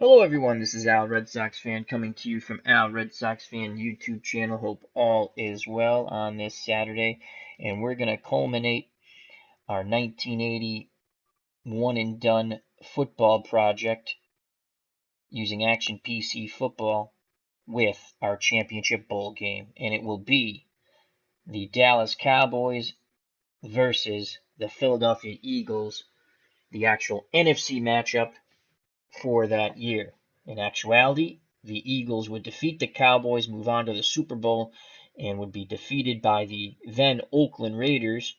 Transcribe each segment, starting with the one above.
Hello everyone, this is Al Red Sox Fan coming to you from Al Red Sox Fan YouTube channel. Hope all is well on this Saturday. And we're going to culminate our 1980 one and done football project using Action PC football with our championship bowl game. And it will be the Dallas Cowboys versus the Philadelphia Eagles, the actual NFC matchup for that year. In actuality, the Eagles would defeat the Cowboys, move on to the Super Bowl, and would be defeated by the then Oakland Raiders,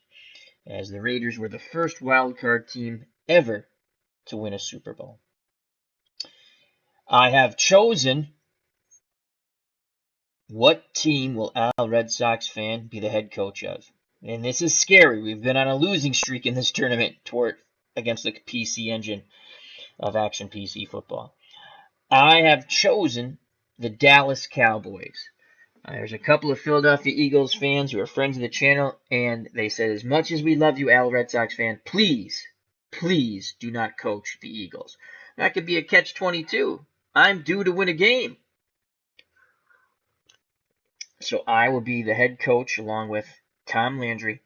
as the Raiders were the first wild card team ever to win a Super Bowl. I have chosen what team will Al Red Sox Fan be the head coach of. And this is scary. We've been on a losing streak in this tournament against the PC engine of Action PC football. I have chosen the Dallas Cowboys. There's a couple of Philadelphia Eagles fans who are friends of the channel, and they said, as much as we love you, Al Red Sox fan, please do not coach the Eagles. That could be a catch-22. I'm due to win a game. So I will be the head coach along with Tom Landry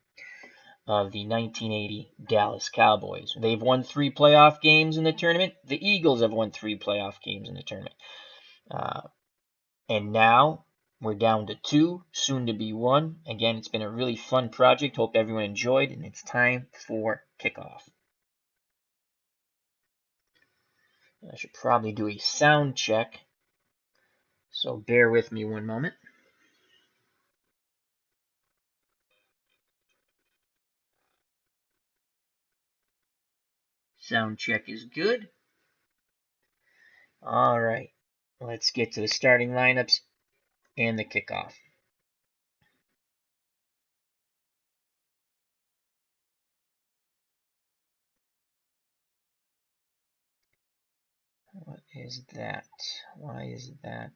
of the 1980 Dallas Cowboys. They've won 3 playoff games in the tournament. The Eagles have won 3 playoff games in the tournament. And now we're down to 2, soon to be 1. Again, it's been a really fun project. Hope everyone enjoyed, and it's time for kickoff. I should probably do a sound check, so bear with me one moment. Sound check is good. All right, let's get to the starting lineups and the kickoff. What is that? Why is that?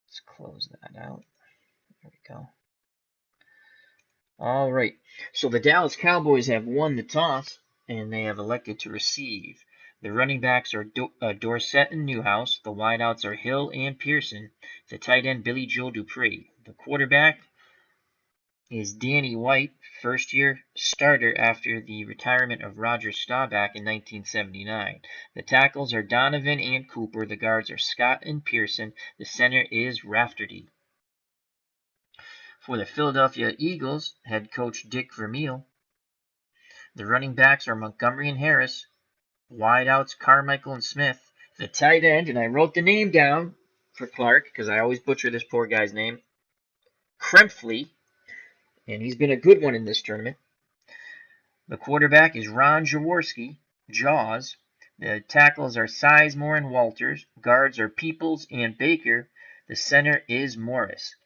Let's close that out. There we go. All right, so the Dallas Cowboys have won the toss, and they have elected to receive. The running backs are Dorsett and Newhouse. The wideouts are Hill and Pearson. The tight end, Billy Joe Dupree. The quarterback is Danny White, first-year starter after the retirement of Roger Staubach in 1979. The tackles are Donovan and Cooper. The guards are Scott and Pearson. The center is Rafferty. For the Philadelphia Eagles, head coach Dick Vermeil. The running backs are Montgomery and Harris. Wideouts Carmichael and Smith. The tight end, and I wrote the name down for Clark because I always butcher this poor guy's name, Krempfle, and he's been a good one in this tournament. The quarterback is Ron Jaworski, Jaws. The tackles are Sizemore and Walters. Guards are Peoples and Baker. The center is Morris.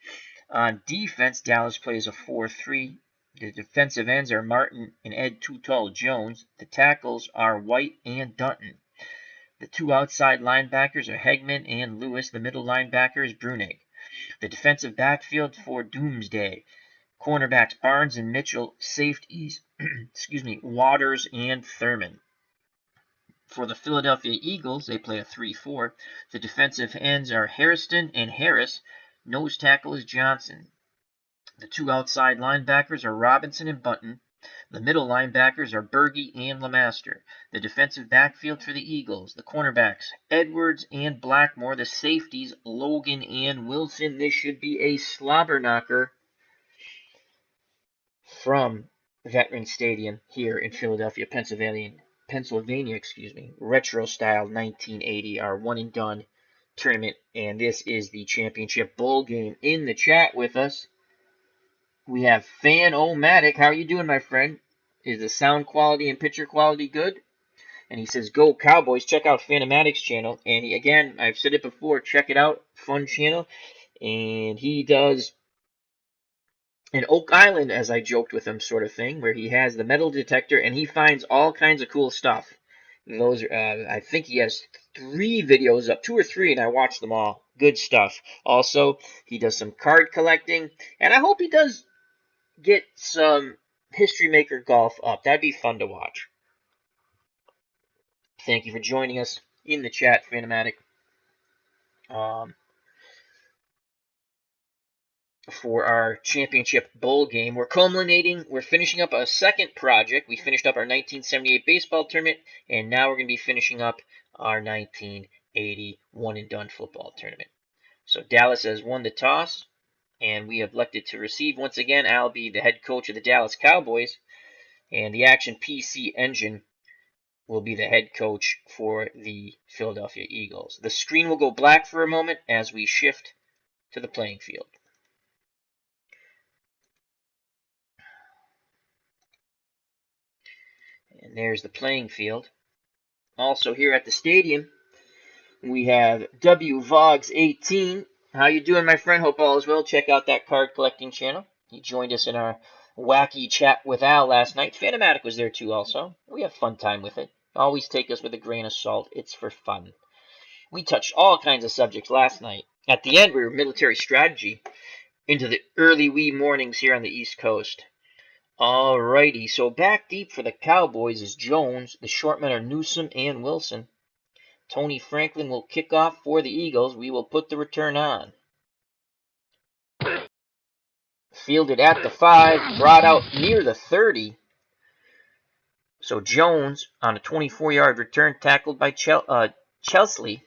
On defense, Dallas plays a 4-3. The defensive ends are Martin and Ed Too Tall Jones. The tackles are White and Dutton. The 2 outside linebackers are Hegman and Lewis. The middle linebacker is Brunig. The defensive backfield for Doomsday. Cornerbacks Barnes and Mitchell. Safeties, Waters and Thurman. For the Philadelphia Eagles, they play a 3-4. The defensive ends are Hairston and Harris. Nose tackle is Johnson. The 2 outside linebackers are Robinson and Button. The middle linebackers are Berge and Lemaster. The defensive backfield for the Eagles, the cornerbacks, Edwards and Blackmore. The safeties, Logan and Wilson. This should be a slobber knocker from Veterans Stadium here in Philadelphia, Pennsylvania, retro style 1980, our one and done tournament, and this is the championship bowl game. In the chat with us, we have Fan-O-Matic. How are you doing, my friend? Is the sound quality and picture quality good? And he says, go Cowboys. Check out Fan-O-Matic's channel. And he, again, I've said it before, check it out. Fun channel. And he does an Oak Island, as I joked with him, sort of thing, where he has the metal detector and he finds all kinds of cool stuff. Those are, I think he has 3 videos up, 2 or 3, and I watched them all. Good stuff. Also, he does some card collecting, and I hope he does get some History Maker golf up. That'd be fun to watch. Thank you for joining us in the chat, Phantomatic. For our championship bowl game. We're finishing up a second project. We finished up our 1978 baseball tournament, and now we're going to be finishing up our 1980 one and done football tournament. So Dallas has won the toss, and we have elected to receive. Once again, I'll be the head coach of the Dallas Cowboys, and the Action PC Engine will be the head coach for the Philadelphia Eagles. The screen will go black for a moment as we shift to the playing field. And there's the playing field. Also here at the stadium, we have WVogs18. How you doing, my friend? Hope all is well. Check out that card collecting channel. He joined us in our wacky chat with Al last night. Phantomatic was there too also. We have fun time with it. Always take us with a grain of salt. It's for fun. We touched all kinds of subjects last night. At the end, we were military strategy into the early wee mornings here on the East Coast. Alrighty, so back deep for the Cowboys is Jones. The short men are Newsom and Wilson. Tony Franklin will kick off for the Eagles. We will put the return on. Fielded at the 5, brought out near the 30. So Jones on a 24-yard return tackled by Chesley.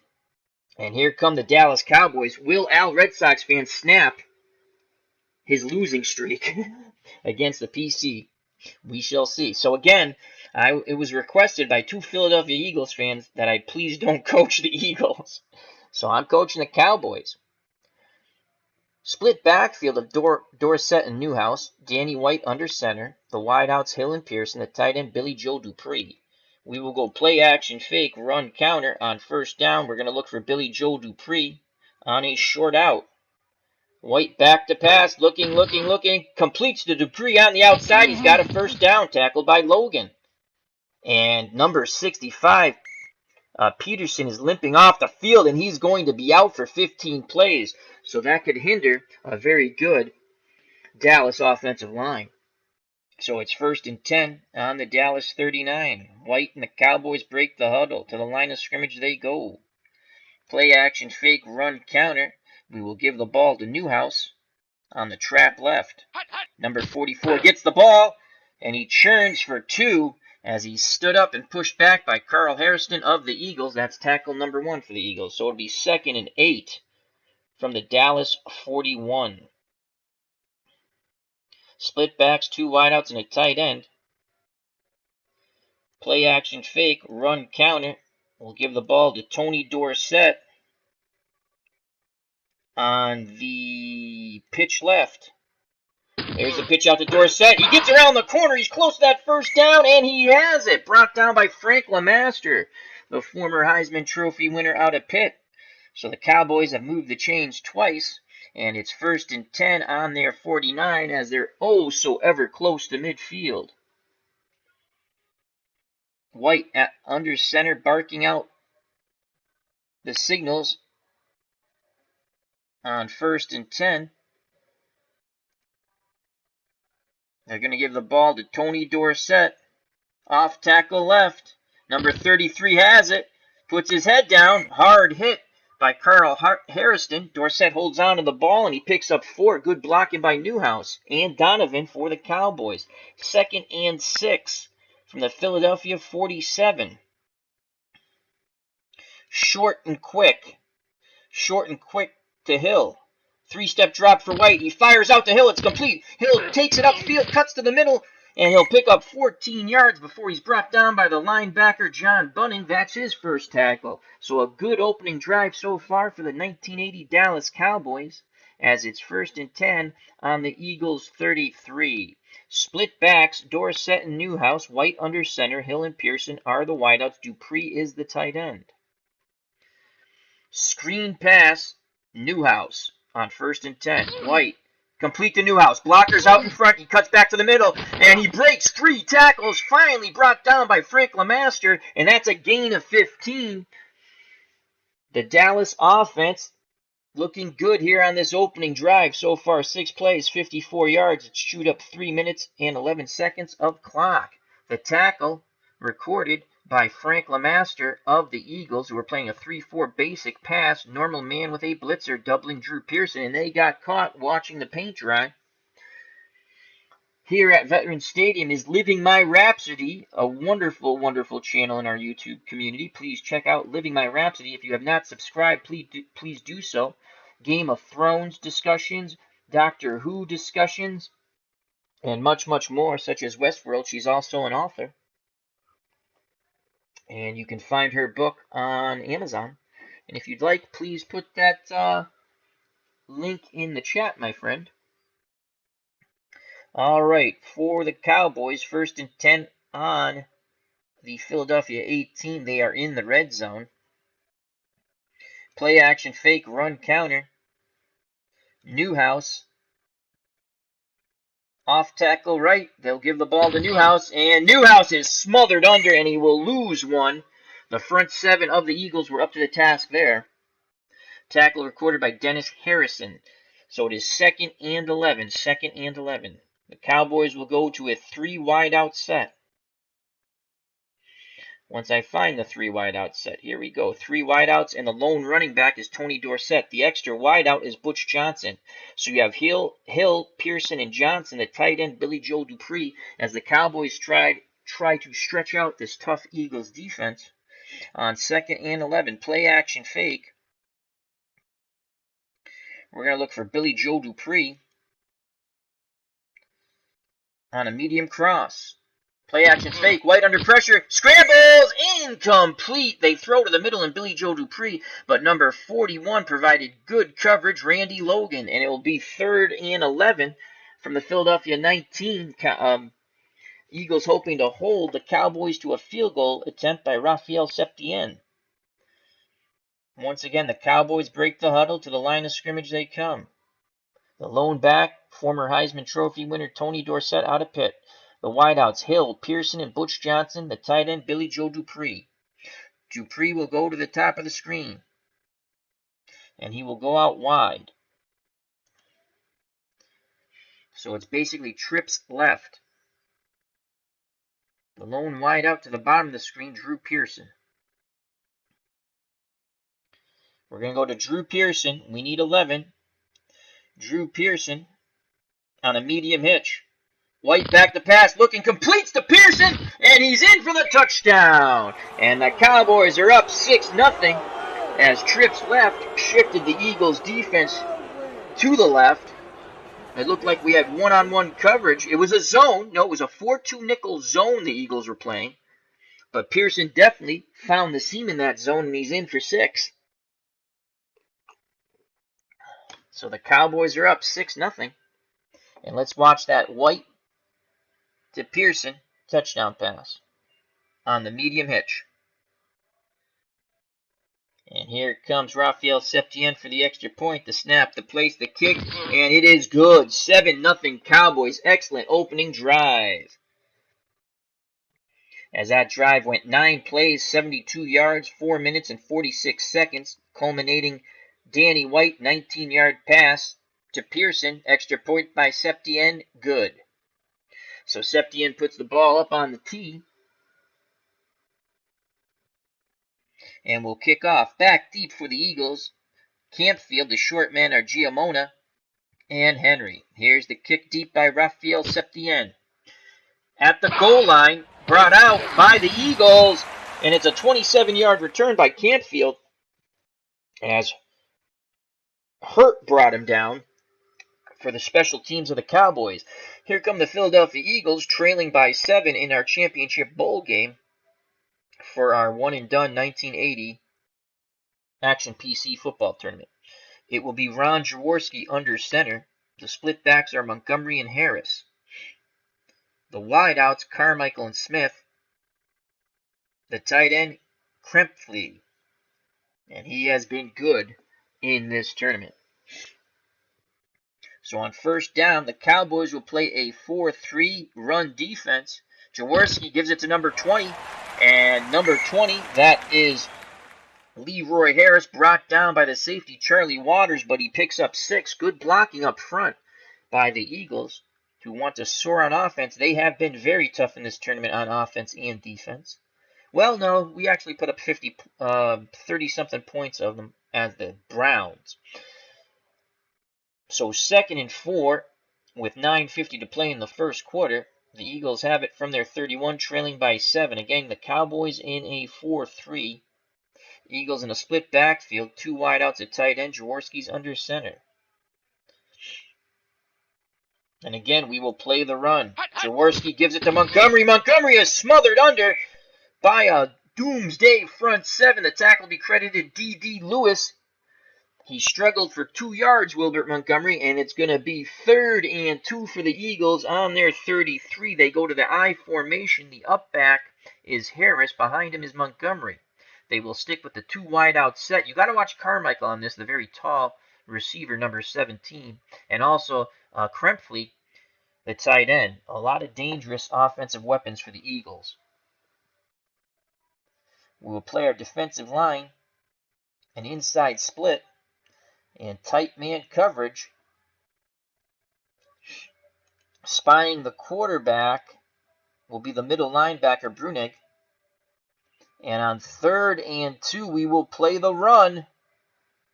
And here come the Dallas Cowboys. Will Al Red Sox fans snap his losing streak against the PC? We shall see. So again, it was requested by 2 Philadelphia Eagles fans that I please don't coach the Eagles. So I'm coaching the Cowboys. Split backfield of Dorsett and Newhouse. Danny White under center. The wideouts Hill and Pearson. The tight end Billy Joe Dupree. We will go play action fake run counter on first down. We're going to look for Billy Joe Dupree on a short out. White back to pass, looking, completes to Dupree on the outside. He's got a first down, tackled by Logan. And number 65, Peterson is limping off the field, and he's going to be out for 15 plays. So that could hinder a very good Dallas offensive line. So it's 1st and 10 on the Dallas 39. White and the Cowboys break the huddle. To the line of scrimmage they go. Play action fake run counter. We will give the ball to Newhouse on the trap left. Number 44 gets the ball, and he churns for 2 as he stood up and pushed back by Carl Harrison of the Eagles. That's tackle number 1 for the Eagles. So it'll be 2nd and 8 from the Dallas 41. Split backs, 2 wideouts, and a tight end. Play action fake, run counter. We'll give the ball to Tony Dorsett on the pitch left. There's a pitch out to Dorsett. He gets around the corner. He's close to that first down, and he has it. Brought down by Frank LeMaster, the former Heisman Trophy winner out of Pitt. So the Cowboys have moved the chains twice, and it's 1st and 10 on their 49 as they're oh so ever close to midfield. White at under center, barking out the signals on 1st and 10. They're going to give the ball to Tony Dorsett. Off tackle left. Number 33 has it. Puts his head down. Hard hit by Carl Harrison. Dorsett holds on to the ball, and he picks up 4. Good blocking by Newhouse and Donovan for the Cowboys. 2nd and 6 from the Philadelphia 47. Short and quick to Hill. 3-step drop for White. He fires out to Hill. It's complete. Hill takes it upfield, cuts to the middle, and he'll pick up 14 yards before he's brought down by the linebacker, John Bunning. That's his first tackle. So a good opening drive so far for the 1980 Dallas Cowboys, as it's 1st and 10 on the Eagles 33. Split backs, Dorsett and Newhouse. White under center. Hill and Pearson are the wideouts. Dupree is the tight end. Screen pass, Newhouse on 1st and 10. White, complete to Newhouse. Blockers out in front. He cuts back to the middle, and he breaks 3 tackles. Finally brought down by Frank LeMaster, and that's a gain of 15. The Dallas offense looking good here on this opening drive. So far, 6 plays, 54 yards. It's chewed up 3 minutes and 11 seconds of clock. The tackle recorded by Frank LeMaster of the Eagles, who were playing a 3-4 basic pass, normal man with a blitzer, doubling Drew Pearson, and they got caught watching the paint dry. Here at Veterans Stadium is Living My Rhapsody, a wonderful, wonderful channel in our YouTube community. Please check out Living My Rhapsody. If you have not subscribed, please do so. Game of Thrones discussions, Doctor Who discussions, and much, much more, such as Westworld. She's also an author. And you can find her book on Amazon. And if you'd like, please put that link in the chat, my friend. All right, for the Cowboys, 1st and 10 on the Philadelphia 18. They are in the red zone. Play action, fake, run, counter. Newhouse. Off tackle right. They'll give the ball to Newhouse, and Newhouse is smothered under, and he will lose one. The front seven of the Eagles were up to the task there. Tackle recorded by Dennis Harrison. So it is 2nd and 11. 2nd and 11. The Cowboys will go to a 3 wideout set. Once I find the 3 wideout set, here we go. 3 wideouts, and the lone running back is Tony Dorsett. The extra wideout is Butch Johnson. So you have Hill, Pearson, and Johnson. The tight end, Billy Joe Dupree, as the Cowboys try to stretch out this tough Eagles defense. On 2nd and 11, play action fake. We're going to look for Billy Joe Dupree on a medium cross. Play action fake, White under pressure, scrambles, incomplete. They throw to the middle and Billy Joe Dupree, but number 41 provided good coverage, Randy Logan, and it will be 3rd and 11 from the Philadelphia 19. Eagles hoping to hold the Cowboys to a field goal attempt by Raphael Septien. Once again, the Cowboys break the huddle. To the line of scrimmage they come. The lone back, former Heisman Trophy winner Tony Dorsett out of pit. The wideouts, Hill, Pearson, and Butch Johnson. The tight end, Billy Joe Dupree. Dupree will go to the top of the screen, and he will go out wide. So it's basically trips left. The lone wideout to the bottom of the screen, Drew Pearson. We're going to go to Drew Pearson. We need 11. Drew Pearson on a medium hitch. White back to pass, looking, completes to Pearson, and he's in for the touchdown. And the Cowboys are up 6-0 as trips left shifted the Eagles' defense to the left. It looked like we had one-on-one coverage. It was a zone. No, it was a 4-2 nickel zone the Eagles were playing. But Pearson definitely found the seam in that zone, and he's in for 6. So the Cowboys are up 6-0. And let's watch that White to Pearson touchdown pass on the medium hitch. And here comes Raphael Septien for the extra point, the snap, the place, the kick, and it is good. 7-0 Cowboys. Excellent opening drive. As that drive went 9 plays, 72 yards, 4 minutes and 46 seconds, culminating Danny White, 19-yard pass to Pearson. Extra point by Septien, good. So Septien puts the ball up on the tee and will kick off. Back deep for the Eagles. Campfield, the short men are Giamona and Henry. Here's the kick deep by Raphael Septien. At the goal line, brought out by the Eagles, and it's a 27-yard return by Campfield as Hurt brought him down for the special teams of the Cowboys. Here come the Philadelphia Eagles, trailing by 7 in our championship bowl game for our one-and-done 1980 Action PC football tournament. It will be Ron Jaworski under center. The split backs are Montgomery and Harris. The wideouts, Carmichael and Smith. The tight end, Krempfle. And he has been good in this tournament. So on first down, the Cowboys will play a 4-3 run defense. Jaworski gives it to number 20. And number 20, that is Leroy Harris, brought down by the safety Charlie Waters, but he picks up 6. Good blocking up front by the Eagles, who want to soar on offense. They have been very tough in this tournament on offense and defense. Well, no, we actually put up 30-something points of them as the Browns. So 2nd and 4 with 9:50 to play in the first quarter. The Eagles have it from their 31, trailing by 7. Again, the Cowboys in a 4-3. Eagles in a split backfield, 2 wideouts at tight end. Jaworski's under center. And again, we will play the run. Jaworski gives it to Montgomery. Montgomery is smothered under by a doomsday front 7. The tackle be credited D.D. Lewis. He struggled for 2 yards, Wilbert Montgomery, and it's going to be 3rd and 2 for the Eagles on their 33. They go to the I formation. The up back is Harris. Behind him is Montgomery. They will stick with the 2 wideout set. You got to watch Carmichael on this, the very tall receiver, number 17, and also Krempfle, the tight end. A lot of dangerous offensive weapons for the Eagles. We will play our defensive line, an inside split, and tight man coverage. Spying the quarterback will be the middle linebacker, Brunig. And on 3rd and 2, we will play the run.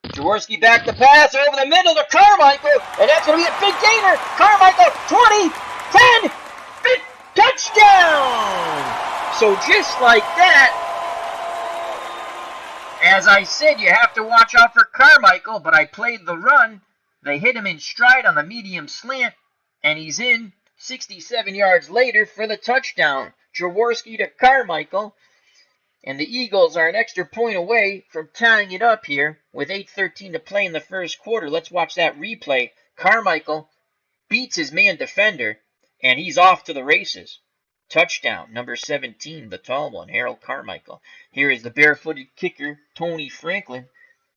Jaworski back to pass over the middle to Carmichael, and that's going to be a big gainer. Carmichael, 20, 10, big touchdown! So just like that, as I said, you have to watch out for Carmichael, but I played the run. They hit him in stride on the medium slant, and he's in 67 yards later for the touchdown. Jaworski to Carmichael, and the Eagles are an extra point away from tying it up here with 8:13 to play in the first quarter. Let's watch that replay. Carmichael beats his man defender, and he's off to the races. Touchdown, number 17, the tall one, Harold Carmichael. Here is the barefooted kicker, Tony Franklin.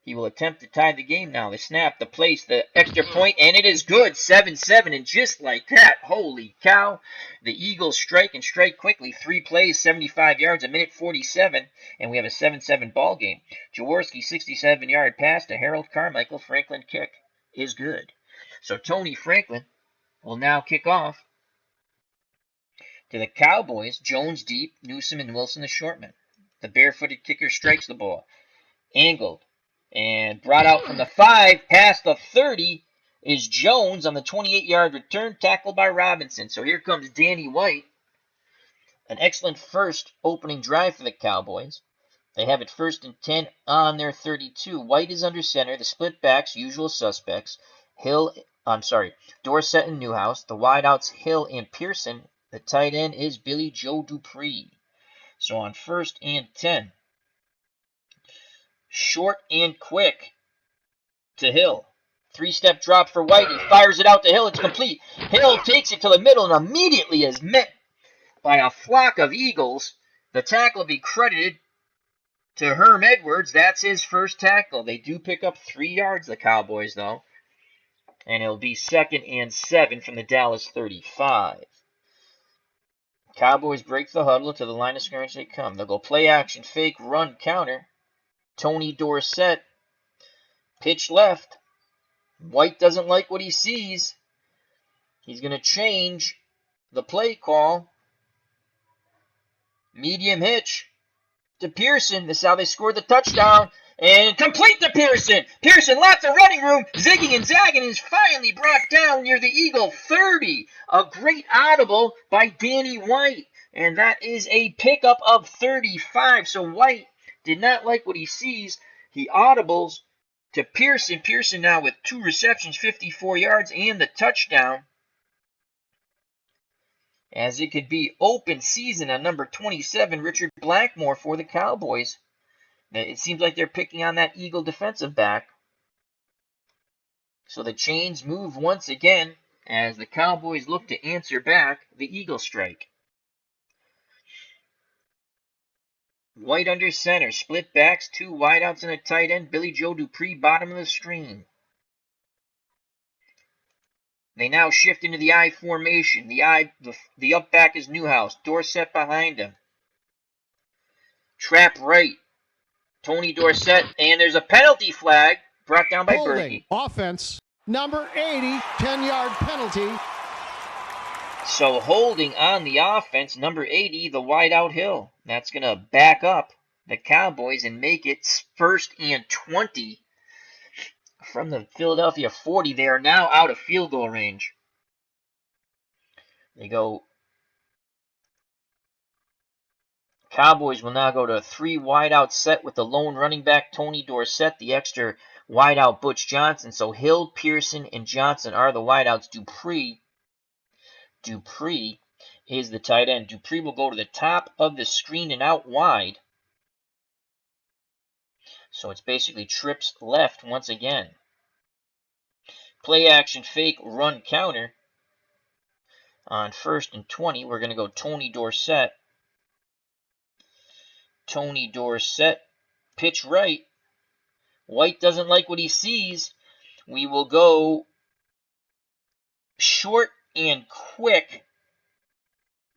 He will attempt to tie the game now. The snap, the place, the extra point, and it is good. 7-7, and just like that, holy cow, the Eagles strike and strike quickly. 3 plays, 75 yards, a minute 47, and we have a 7-7 ball game. Jaworski, 67-yard pass to Harold Carmichael. Franklin kick is good. So Tony Franklin will now kick off. To the Cowboys, Jones deep, Newsom and Wilson the shortman. The barefooted kicker strikes the ball. Angled and brought out from the 5, past the 30 is Jones on the 28-yard return, tackled by Robinson. So here comes Danny White. An excellent first opening drive for the Cowboys. They have it 1st and 10 on their 32. White is under center. The split backs, usual suspects. Dorsett and Newhouse. The wideouts, Hill and Pearson. The tight end is Billy Joe Dupree. So on 1st and 10, short and quick to Hill. 3-step drop for White. He fires it out to Hill. It's complete. Hill takes it to the middle and immediately is met by a flock of Eagles. The tackle will be credited to Herm Edwards. That's his first tackle. They do pick up 3 yards, the Cowboys, though. And it'll be 2nd and 7 from the Dallas 35. Cowboys break the huddle. To the line of scrimmage they come. They'll go play action, fake, run, counter. Tony Dorsett, pitch left. White doesn't like what he sees. He's going to change the play call. Medium hitch to Pearson. This is how they scored the touchdown. And complete to Pearson. Pearson, lots of running room. Zigging and zagging is finally brought down near the Eagle 30. A great audible by Danny White. And that is a pickup of 35. So White did not like what he sees. He audibles to Pearson. Pearson now with 2 receptions, 54 yards, and the touchdown. As it could be open season on number 27, Richard Blackmore for the Cowboys. It seems like they're picking on that Eagle defensive back. So the chains move once again as the Cowboys look to answer back the Eagle strike. White under center, split backs, 2 wideouts and a tight end. Billy Joe Dupree, bottom of the screen. They now shift into the I formation. The up back is Newhouse. Dorsett behind him. Trap right. Tony Dorsett, and there's a penalty flag brought down by Berkey. Offense, number 80, 10-yard penalty. So holding on the offense, number 80, the wideout Hill. That's going to back up the Cowboys and make it 1st and 20 from the Philadelphia 40. They are now out of field goal range. They go. Cowboys will now go to a 3 wideout set with the lone running back Tony Dorsett, the extra wideout Butch Johnson. So Hill, Pearson, and Johnson are the wideouts. Dupree is the tight end. Dupree will go to the top of the screen and out wide. So it's basically trips left once again. Play action fake run counter. On 1st and 20, we're going to go Tony Dorsett. Tony Dorsett, pitch right. White doesn't like what he sees. We will go short and quick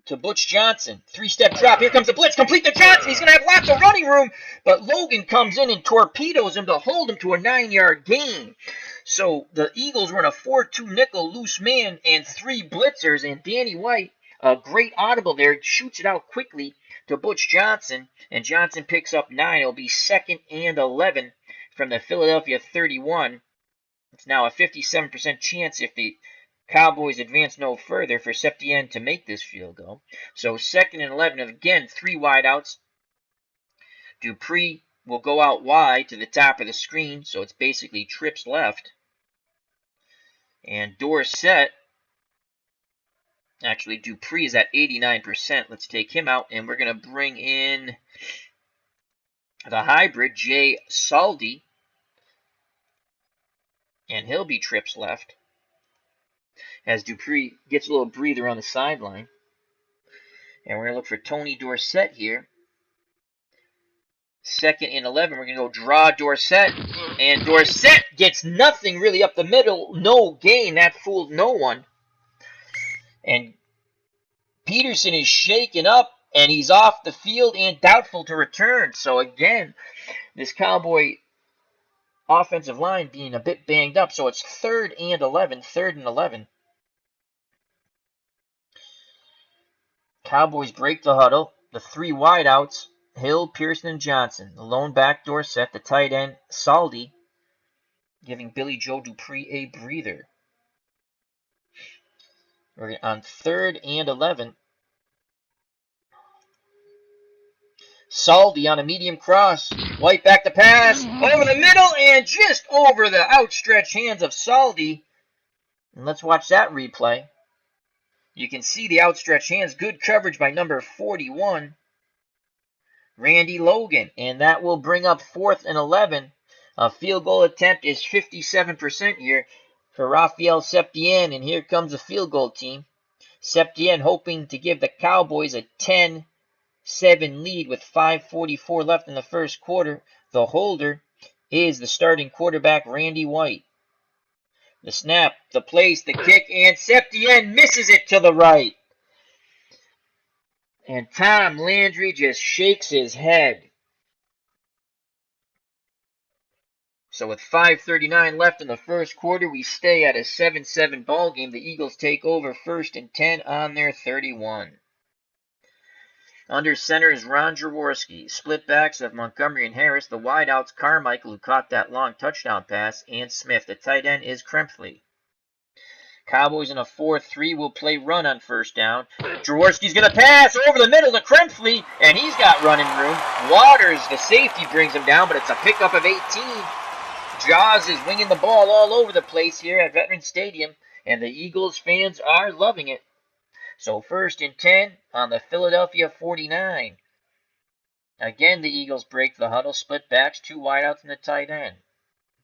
to Butch Johnson. 3-step drop. Here comes the blitz. Complete to Johnson. He's going to have lots of running room. But Logan comes in and torpedoes him to hold him to a 9-yard gain. So the Eagles run a 4-2 nickel loose man and 3 blitzers. And Danny White, a great audible there, shoots it out quickly to Butch Johnson. And Johnson picks up 9. It'll be 2nd and 11 from the Philadelphia 31. It's now a 57% chance if the Cowboys advance no further for Septien to make this field goal. So 2nd and 11, again, 3 wideouts. Dupree will go out wide to the top of the screen, so it's basically trips left. And Dorsett, actually Dupree is at 89%. Let's take him out, and we're going to bring in the hybrid, Jay Saldi, and he'll be trips left as Dupree gets a little breather on the sideline. And we're going to look for Tony Dorsett here. 2nd and 11, we're going to go draw Dorsett. And Dorsett gets nothing really up the middle. No gain. That fooled no one. And Peterson is shaken up, and he's off the field and doubtful to return. So again, this Cowboy offensive line being a bit banged up. So it's 3rd and 11. 3rd and 11. Cowboys break the huddle. The 3 wideouts, Hill, Pearson, and Johnson. The lone back Dorsett, the tight end, Saldi, giving Billy Joe Dupree a breather. We're on 3rd and 11. Saldi on a medium cross. White back to pass. Over the middle and just over the outstretched hands of Saldi. And let's watch that replay. You can see the outstretched hands. Good coverage by number 41, Randy Logan. And that will bring up 4th and 11. A field goal attempt is 57% here for Rafael Septien. And here comes the field goal team. Septien hoping to give the Cowboys a 10-7 lead with 5:44 left in the first quarter. The holder is the starting quarterback, Randy White. The snap, the place, the kick, and Septien misses it to the right. And Tom Landry just shakes his head. So with 5:39 left in the first quarter, we stay at a 7-7 ball game. The Eagles take over 1st and 10 on their 31. Under center is Ron Jaworski. Split backs of Montgomery and Harris. The wideouts, Carmichael, who caught that long touchdown pass, and Smith. The tight end is Krempfle. Cowboys in a 4-3 will play run on 1st down. Jaworski's going to pass over the middle to Krempfle, and he's got running room. Waters, the safety, brings him down, but it's a pickup of 18. Jaws is winging the ball all over the place here at Veterans Stadium, and the Eagles fans are loving it. So 1st and 10 on the Philadelphia 49. Again, the Eagles break the huddle, split backs, 2 wideouts and the tight end.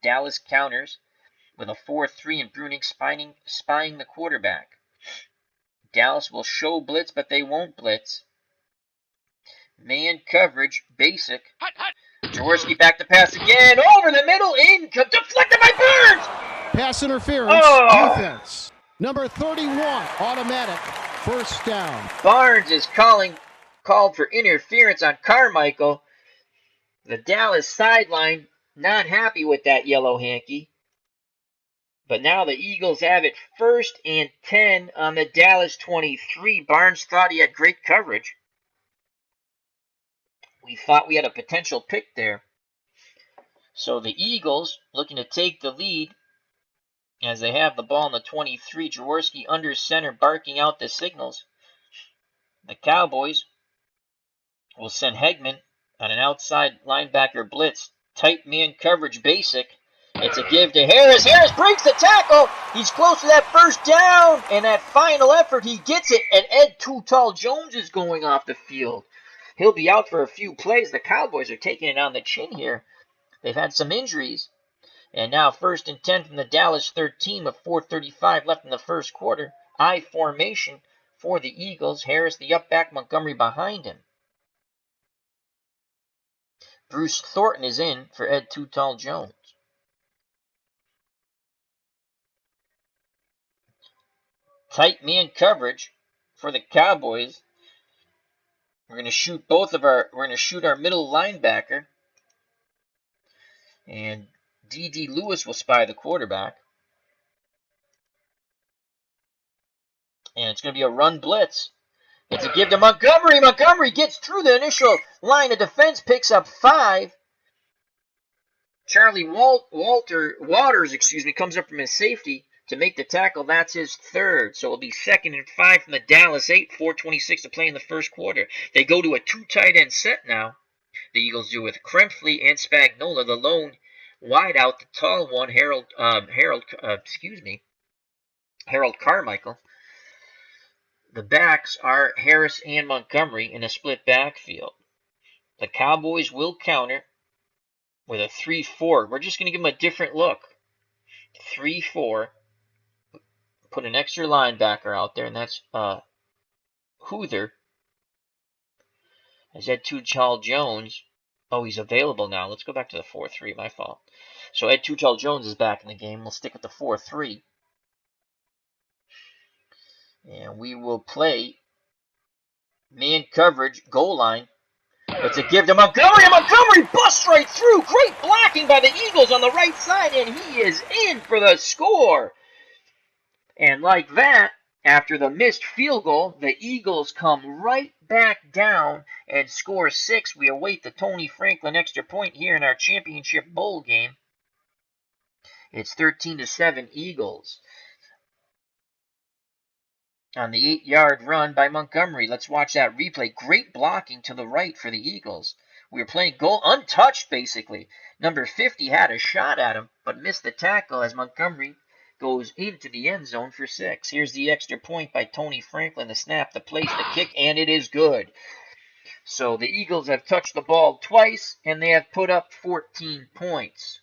Dallas counters with a 4-3 and Bruning spying the quarterback. Dallas will show blitz, but they won't blitz. Man coverage, basic. Jaworski back to pass again, over the middle, deflected by Burns! Pass interference, defense. Number 31, automatic, 1st down. Barnes is called for interference on Carmichael. The Dallas sideline not happy with that yellow hanky. But now the Eagles have it 1st and 10 on the Dallas 23. Barnes thought he had great coverage. We thought we had a potential pick there. So the Eagles looking to take the lead as they have the ball in the 23. Jaworski under center barking out the signals. The Cowboys will send Hegman on an outside linebacker blitz. Tight man coverage basic. It's a give to Harris. Harris breaks the tackle. He's close to that first down. And that final effort, he gets it. And Ed Too Tall Jones is going off the field. He'll be out for a few plays. The Cowboys are taking it on the chin here. They've had some injuries. And now 1st and 10 from the Dallas 13 with 4:35 left in the first quarter. I formation for the Eagles. Harris the up back, Montgomery behind him. Bruce Thornton is in for Ed Too Tall Jones. Tight man coverage for the Cowboys. We're going to shoot our middle linebacker. And D.D. Lewis will spy the quarterback. And it's going to be a run blitz. It's a give to Montgomery. Montgomery gets through the initial line of defense, picks up 5. Charlie Waters comes up from his safety to make the tackle. That's his 3rd. So it'll be 2nd and 5 from the Dallas 8. 4:26 to play in the first quarter. They go to a 2 tight end set now. The Eagles do with Krempfle and Spagnola. The lone wide out, the tall one, Harold Carmichael. The backs are Harris and Montgomery in a split backfield. The Cowboys will counter with a 3-4. We're just going to give them a different look. 3-4. Put an extra linebacker out there, and that's Hoother. As Ed Too Tall Jones. Oh, he's available now. Let's go back to the 4-3. My fault. So Ed Too Tall Jones is back in the game. We'll stick with the 4-3. And we will play man coverage, goal line. It's a give to Montgomery, and Montgomery busts right through. Great blocking by the Eagles on the right side, and he is in for the score. And like that, after the missed field goal, the Eagles come right back down and score 6. We await the Tony Franklin extra point here in our championship bowl game. It's 13-7 Eagles. On the 8-yard run by Montgomery. Let's watch that replay. Great blocking to the right for the Eagles. We were playing goal untouched, basically. Number 50 had a shot at him, but missed the tackle as Montgomery goes into the end zone for 6. Here's the extra point by Tony Franklin. The snap, the place, the kick, and it is good. So the Eagles have touched the ball twice, and they have put up 14 points.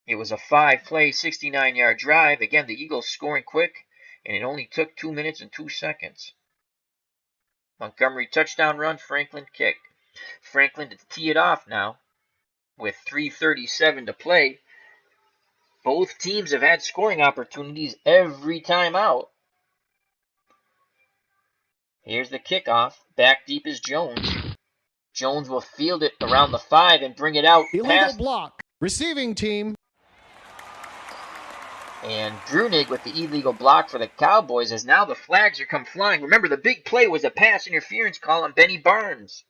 It was a 5-play, 69-yard drive. Again, the Eagles scoring quick, and it only took 2 minutes and 2 seconds. Montgomery touchdown run, Franklin kick. Franklin to tee it off now with 3:37 to play. Both teams have had scoring opportunities every time out. Here's the kickoff. Back deep is Jones. Jones will field it around the 5 and bring it out. Illegal block. Receiving team. And Brunig with the illegal block for the Cowboys as now the flags are come flying. Remember, the big play was a pass interference call on Benny Barnes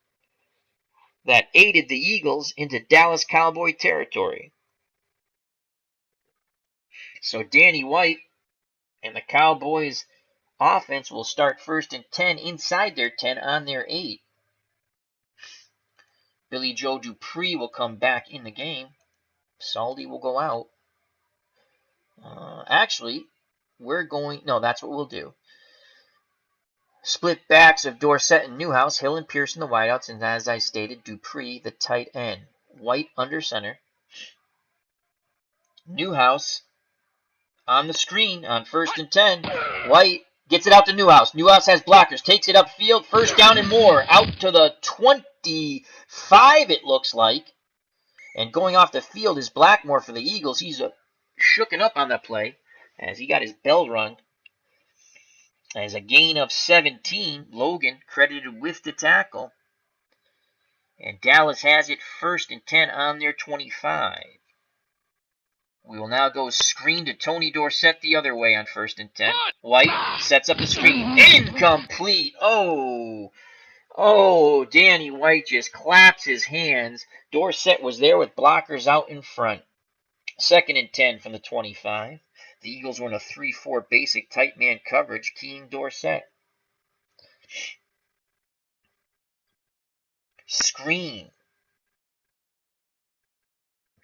that aided the Eagles into Dallas Cowboy territory. So Danny White and the Cowboys offense will start 1st and 10 inside their 10 on their 8. Billy Joe Dupree will come back in the game. Saldi will go out. Actually, that's what we'll do. Split backs of Dorsett and Newhouse, Hill and Pearson the wideouts, and as I stated, Dupree the tight end. White under center. Newhouse on the screen on 1st and 10. White gets it out to Newhouse. Newhouse has blockers, takes it upfield, 1st down and more. Out to the 25, it looks like. And going off the field is Blackmore for the Eagles. He's shooken up on that play as he got his bell rung. As a gain of 17, Logan credited with the tackle. And Dallas has it 1st and 10 on their 25. We will now go screen to Tony Dorsett the other way on 1st and 10. White sets up the screen. Incomplete. Oh, Danny White just claps his hands. Dorsett was there with blockers out in front. 2nd and 10 from the 25. The Eagles were in a 3-4 basic tight man coverage, keying Dorsett. Screen.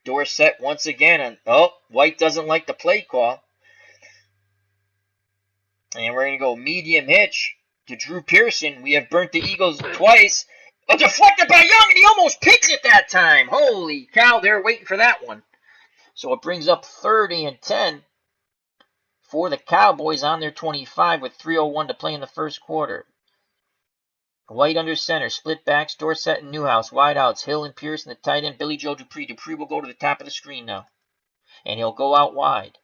Dorsett once again. White doesn't like the play call. And we're going to go medium hitch to Drew Pearson. We have burnt the Eagles twice. Deflected by Young, and he almost picks it that time. Holy cow, they're waiting for that one. So it brings up 3rd and 10 for the Cowboys on their 25 with 3:01 to play in the first quarter. White under center, split backs, Dorsett and Newhouse, wide outs, Hill and Pearson, the tight end, Billy Joe Dupree. Dupree will go to the top of the screen now, and he'll go out wide.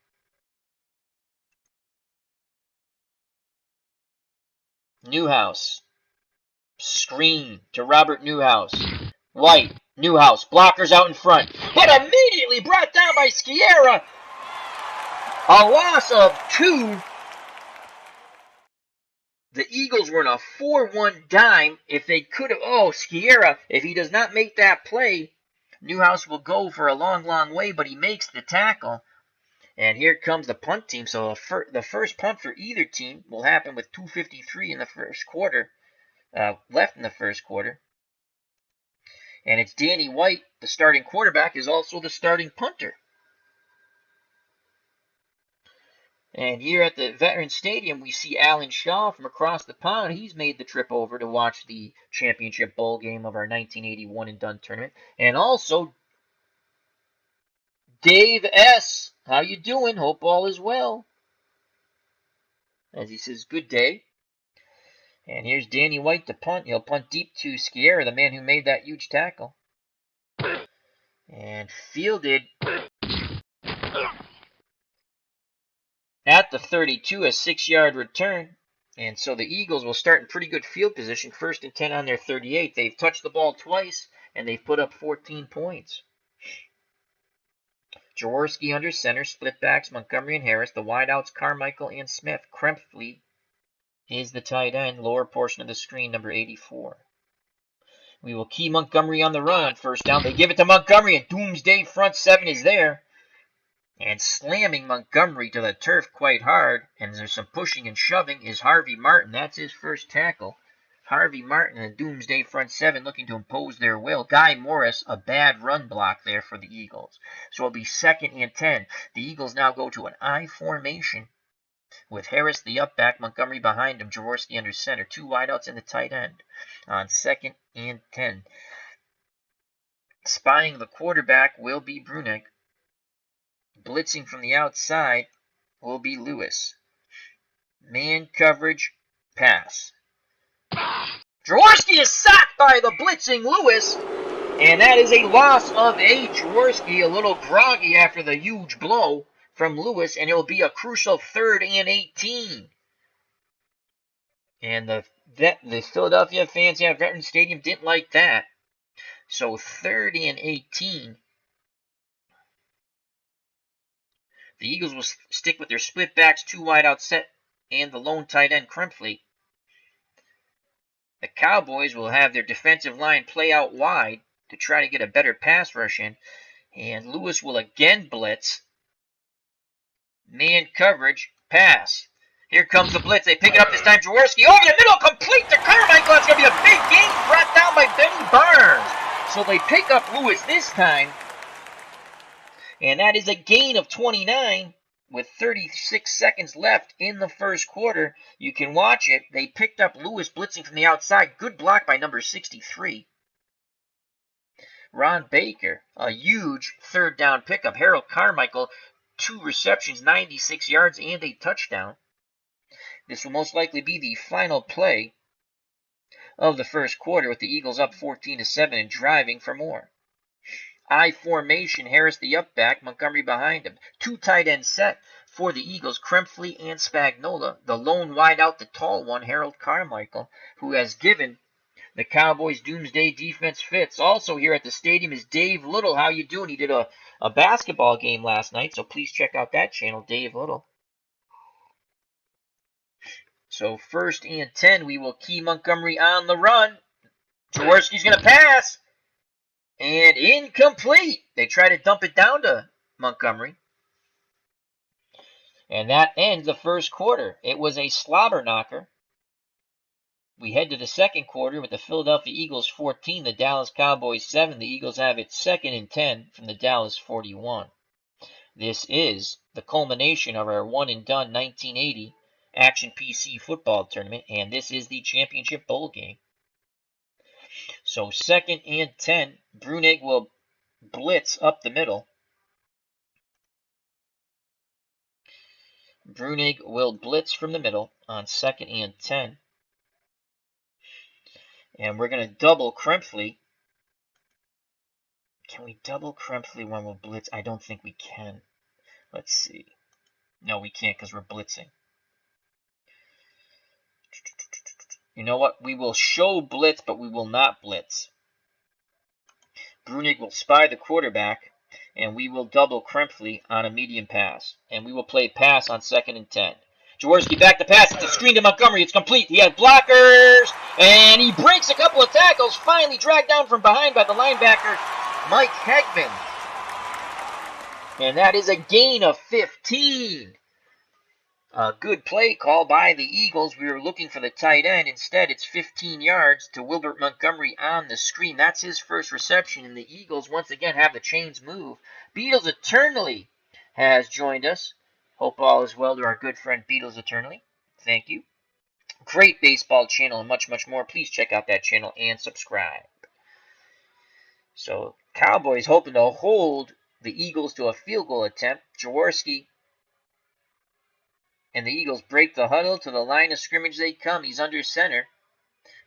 Newhouse, screen to Robert Newhouse. White, Newhouse, blockers out in front, but immediately brought down by Sciarra. A loss of 2. The Eagles were in a 4-1 dime. If they could have, Sciarra, if he does not make that play, Newhouse will go for a long, long way, but he makes the tackle. And here comes the punt team. So the first punt for either team will happen with 2:53 in the first quarter, left in the first quarter. And it's Danny White, the starting quarterback, is also the starting punter. And here at the Veterans Stadium, we see Alan Shaw from across the pond. He's made the trip over to watch the championship bowl game of our 1981 and done tournament. And also, Dave S. How you doing? Hope all is well. As he says, good day. And here's Danny White to punt. He'll punt deep to Sciarra, the man who made that huge tackle. And fielded at the 32, a 6-yard return. And so the Eagles will start in pretty good field position, 1st and 10 on their 38. They've touched the ball twice, and they've put up 14 points. Jaworski under center, split backs, Montgomery and Harris, the wideouts, Carmichael and Smith. Krempfle is the tight end, lower portion of the screen, number 84. We will key Montgomery on the run on 1st down. They give it to Montgomery, and Doomsday front 7 is there. And slamming Montgomery to the turf quite hard, and there's some pushing and shoving, is Harvey Martin. That's his first tackle. Harvey Martin and Doomsday front 7 looking to impose their will. Guy Morris, a bad run block there for the Eagles. So it'll be 2nd and 10. The Eagles now go to an I formation with Harris the up back, Montgomery behind him, Jaworski under center. 2 wideouts and the tight end on 2nd and 10. Spying the quarterback will be Brunig. Blitzing from the outside will be Lewis. Man coverage, pass. Jaworski is sacked by the blitzing Lewis, and that is a loss of 8. Jaworski a little groggy after the huge blow from Lewis, and it will be a crucial 3rd and 18. And the Philadelphia fans at Veterans Stadium didn't like that. So 3rd and 18. The Eagles will stick with their split backs, 2 wideout set, and the lone tight end, Krempfle. The Cowboys will have their defensive line play out wide to try to get a better pass rush in. And Lewis will again blitz. Man coverage, pass. Here comes the blitz. They pick it up this time. Jaworski over the middle, complete to Carmichael. It's going to be a big gain brought down by Benny Barnes. So they pick up Lewis this time. And that is a gain of 29 with 36 seconds left in the first quarter. You can watch it. They picked up Lewis blitzing from the outside. Good block by number 63. Ron Baker, a huge 3rd down pickup. Harold Carmichael, 2 receptions, 96 yards, and a touchdown. This will most likely be the final play of the first quarter with the Eagles up 14-7 and driving for more. I formation, Harris the up back, Montgomery behind him. 2 tight end set for the Eagles, Krempfle and Spagnola. The lone wide out, the tall one, Harold Carmichael, who has given The Cowboys' doomsday defense fits. Also here at the stadium is Dave Little. How you doing? He did a basketball game last night, so please check out that channel, Dave Little. So 1st and 10, we will key Montgomery on the run. Jaworski's going to pass. And incomplete. They try to dump it down to Montgomery. And that ends the first quarter. It was a slobber knocker. We head to the second quarter with the Philadelphia Eagles 14, the Dallas Cowboys 7. The Eagles have it 2nd and 10 from the Dallas 41. This is the culmination of our one-and-done 1980 Action PC football tournament, and this is the championship bowl game. So 2nd and 10, Brunig will blitz up the middle. Brunig will blitz from the middle on 2nd and 10. And we're going to double Krempfle. Can we double Krempfle when we'll blitz? I don't think we can. Let's see. No, we can't because we're blitzing. You know what? We will show blitz, but we will not blitz. Brunig will spy the quarterback, and we will double Krempfle on a medium pass. And we will play pass on 2nd and 10. Jaworski back to pass. It's a screen to Montgomery. It's complete. He has blockers, and he breaks a couple of tackles. Finally dragged down from behind by the linebacker, Mike Hegman. And that is a gain of 15. A good play call by the Eagles. We were looking for the tight end. Instead, it's 15 yards to Wilbert Montgomery on the screen. That's his first reception, and the Eagles once again have the chains move. Beatles Eternally has joined us. Hope all is well to our good friend Beatles Eternally. Thank you. Great baseball channel and much, much more. Please check out that channel and subscribe. So, Cowboys hoping to hold the Eagles to a field goal attempt. Jaworski and the Eagles break the huddle. To the line of scrimmage they come. He's under center.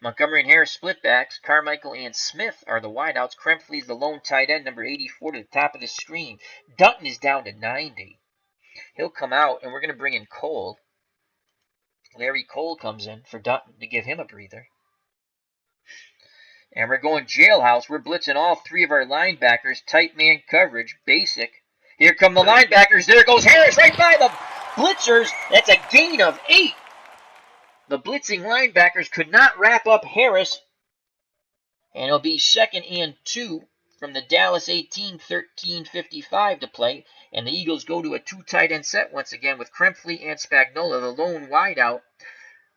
Montgomery and Harris split backs. Carmichael and Smith are the wideouts. Krempfle is the lone tight end, number 84, to the top of the screen. Dutton is down to 90. He'll come out, and we're going to bring in Cole. Larry Cole comes in for Dutton to give him a breather. And we're going jailhouse. We're blitzing all three of our linebackers. Tight man coverage, basic. Here come the linebackers. There goes Harris right by the blitzers. That's a gain of 8. The blitzing linebackers could not wrap up Harris. And it'll be 2nd and 2 from the Dallas 18, 13:55 to play. And the Eagles go to a 2 tight end set once again with Krempfle and Spagnola, the lone wideout.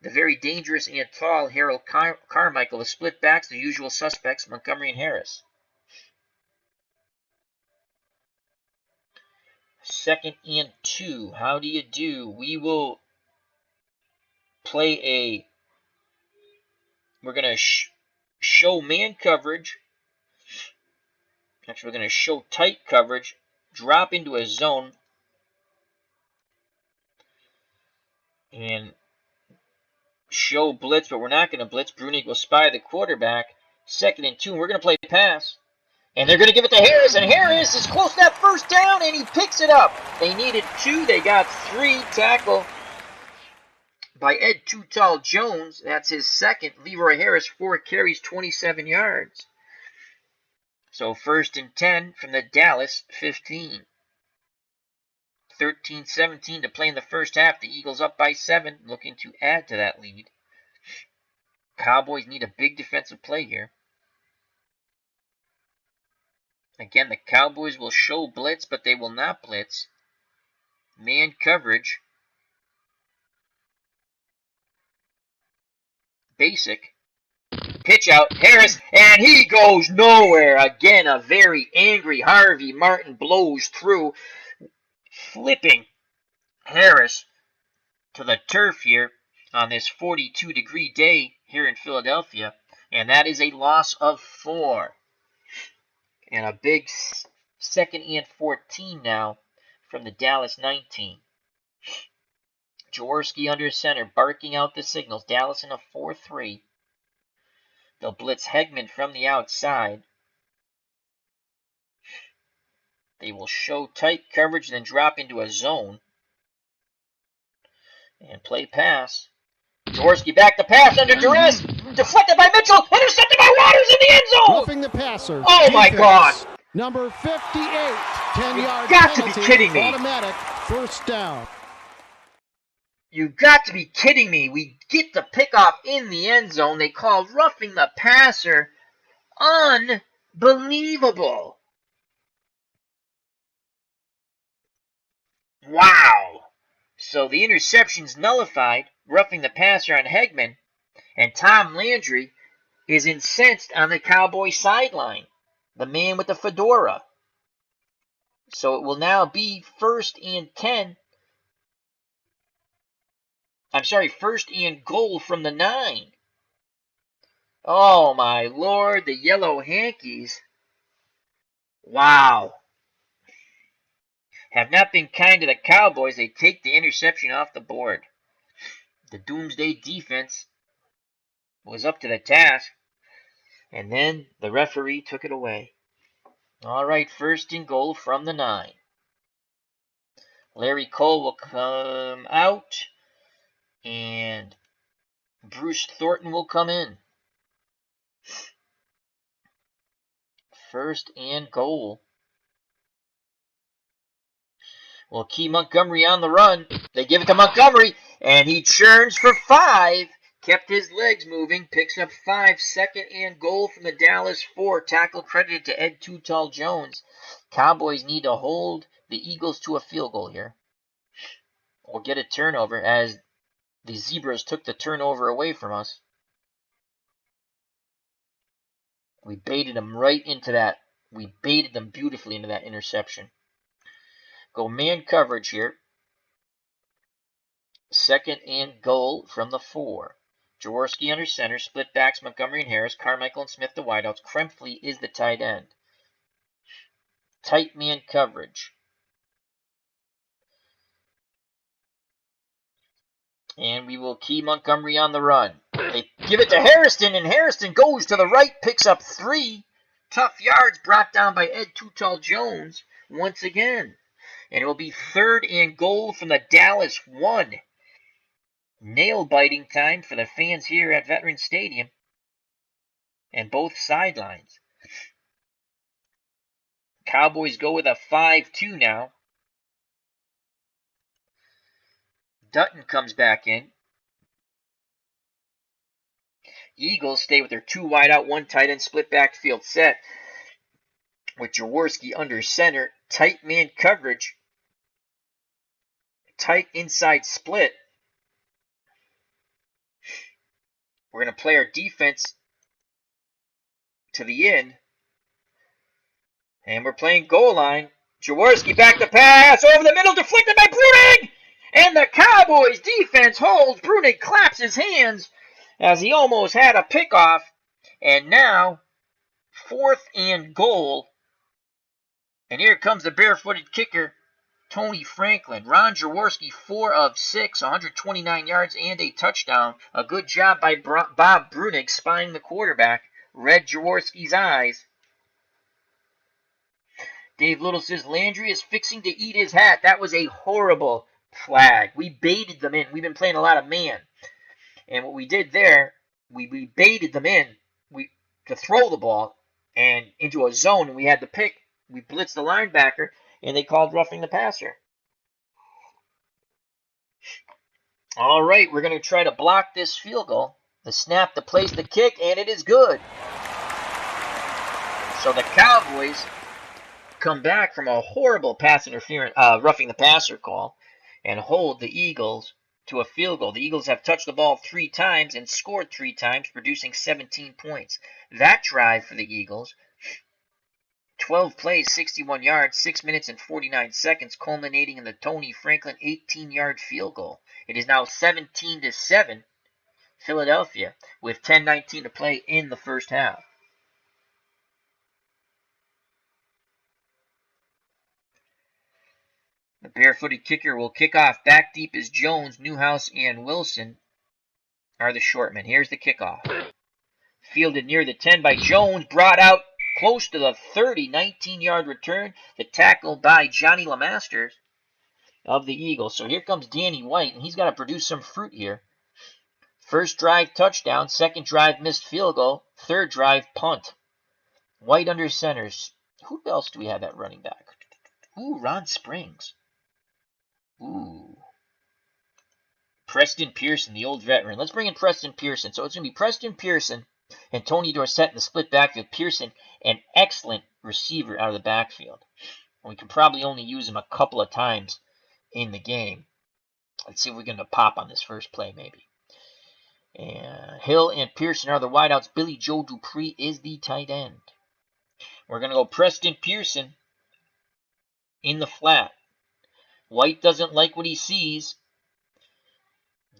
The very dangerous and tall Harold Carmichael, the split backs, the usual suspects, Montgomery and Harris. 2nd and 2. How do you do? We will play we're going to show man coverage. Actually, we're going to show tight coverage, drop into a zone, and show blitz, but we're not going to blitz. Brunig will spy the quarterback. 2nd and 2, and we're going to play pass. And they're going to give it to Harris, and Harris is close to that first down, and he picks it up. They needed 2. They got 3. Tackle by Ed Too Tall Jones. That's his 2nd. Leroy Harris, 4 carries, 27 yards. So 1st and 10 from the Dallas 15. 13-17 to play in the first half. The Eagles up by 7, looking to add to that lead. Cowboys need a big defensive play here. Again, the Cowboys will show blitz, but they will not blitz. Man coverage. Basic. Pitch out. Harris, and he goes nowhere. Again, a very angry Harvey Martin blows through, flipping Harris to the turf here on this 42-degree day here in Philadelphia. And that is a loss of 4. And a big 2nd and 14 now from the Dallas 19. Jaworski under center, barking out the signals. Dallas in a 4-3. They'll blitz Hegman from the outside. They will show tight coverage, then drop into a zone. And play pass. Jaworski back to pass under duress. Deflected by Mitchell. Intercepted by Waters in the end zone. Roughing the passer. Oh, my God. Number 58. 10-yard got to be penalty. kidding me. Automatic first down. You got to be kidding me. We get the pickoff in the end zone. They call roughing the passer. Unbelievable. Wow. So the interception's nullified, roughing the passer on Hegman, and Tom Landry is incensed on the Cowboy sideline, the man with the fedora. So it will now be first and goal from the 9. Oh, my Lord, the Yellow Hankies. Wow. Have not been kind to the Cowboys. They take the interception off the board. The Doomsday defense was up to the task, and then the referee took it away. All right, first and goal from the 9. Larry Cole will come out, and Bruce Thornton will come in. First and goal. Well, Key Montgomery on the run. They give it to Montgomery, and he churns for 5. Kept his legs moving. Picks up 5. Second and goal from the Dallas 4. Tackle credited to Ed Too Tall Jones. Cowboys need to hold the Eagles to a field goal here, or get a turnover, as the Zebras took the turnover away from us. We baited them right into that. We baited them beautifully into that interception. Go man coverage here. Second and goal from the 4. Jaworski under center. Split backs Montgomery and Harris. Carmichael and Smith the wideouts. Krempfle is the tight end. Tight man coverage. And we will key Montgomery on the run. They give it to Harrison, and Harrison goes to the right, picks up 3. Tough yards brought down by Ed Too Tall Jones once again. And it will be third and goal from the Dallas 1. Nail-biting time for the fans here at Veterans Stadium and both sidelines. Cowboys go with a 5-2 now. Dutton comes back in. Eagles stay with their 2 wide out, 1 tight end split backfield set with Jaworski under center. Tight man coverage. Tight inside split. We're going to play our defense to the end. And we're playing goal line. Jaworski back to pass over the middle, deflected by Brunig. And the Cowboys defense holds. Brunig claps his hands as he almost had a pickoff. And now, fourth and goal. And here comes the barefooted kicker, Tony Franklin. Ron Jaworski, 4 of 6, 129 yards and a touchdown. A good job by Bob Brunig spying the quarterback. Read Jaworski's eyes. Dave Little says Landry is fixing to eat his hat. That was a horrible flag. We baited them in. We've been playing a lot of man. And what we did there, we baited them in to throw the ball and into a zone, and we had the pick. We blitzed the linebacker, and they called roughing the passer. All right, we're going to try to block this field goal. The snap to place the kick, and it is good. So the Cowboys come back from a horrible pass interference, roughing the passer call, and hold the Eagles to a field goal. The Eagles have touched the ball 3 times and scored 3 times, producing 17 points. That drive for the Eagles, 12 plays, 61 yards, 6 minutes and 49 seconds, culminating in the Tony Franklin 18-yard field goal. It is now 17-7, Philadelphia, with 10:19 to play in the first half. The barefooted kicker will kick off. Back deep is Jones, Newhouse, and Wilson are the short men. Here's the kickoff. Fielded near the 10 by Jones, brought out close to the 30, 19-yard return. The tackle by Johnny LeMasters of the Eagles. So here comes Danny White, and he's got to produce some fruit here. First drive, touchdown. Second drive, missed field goal. Third drive, punt. White under centers. Who else do we have at running back? Ooh, Ron Springs. Ooh. Preston Pearson, the old veteran. Let's bring in Preston Pearson. So it's going to be Preston Pearson and Tony Dorsett in the split backfield. Pearson, an excellent receiver out of the backfield. We can probably only use him a couple of times in the game. Let's see if we can pop on this first play, maybe. And Hill and Pearson are the wideouts. Billy Joe Dupree is the tight end. We're going to go Preston Pearson in the flat. White doesn't like what he sees.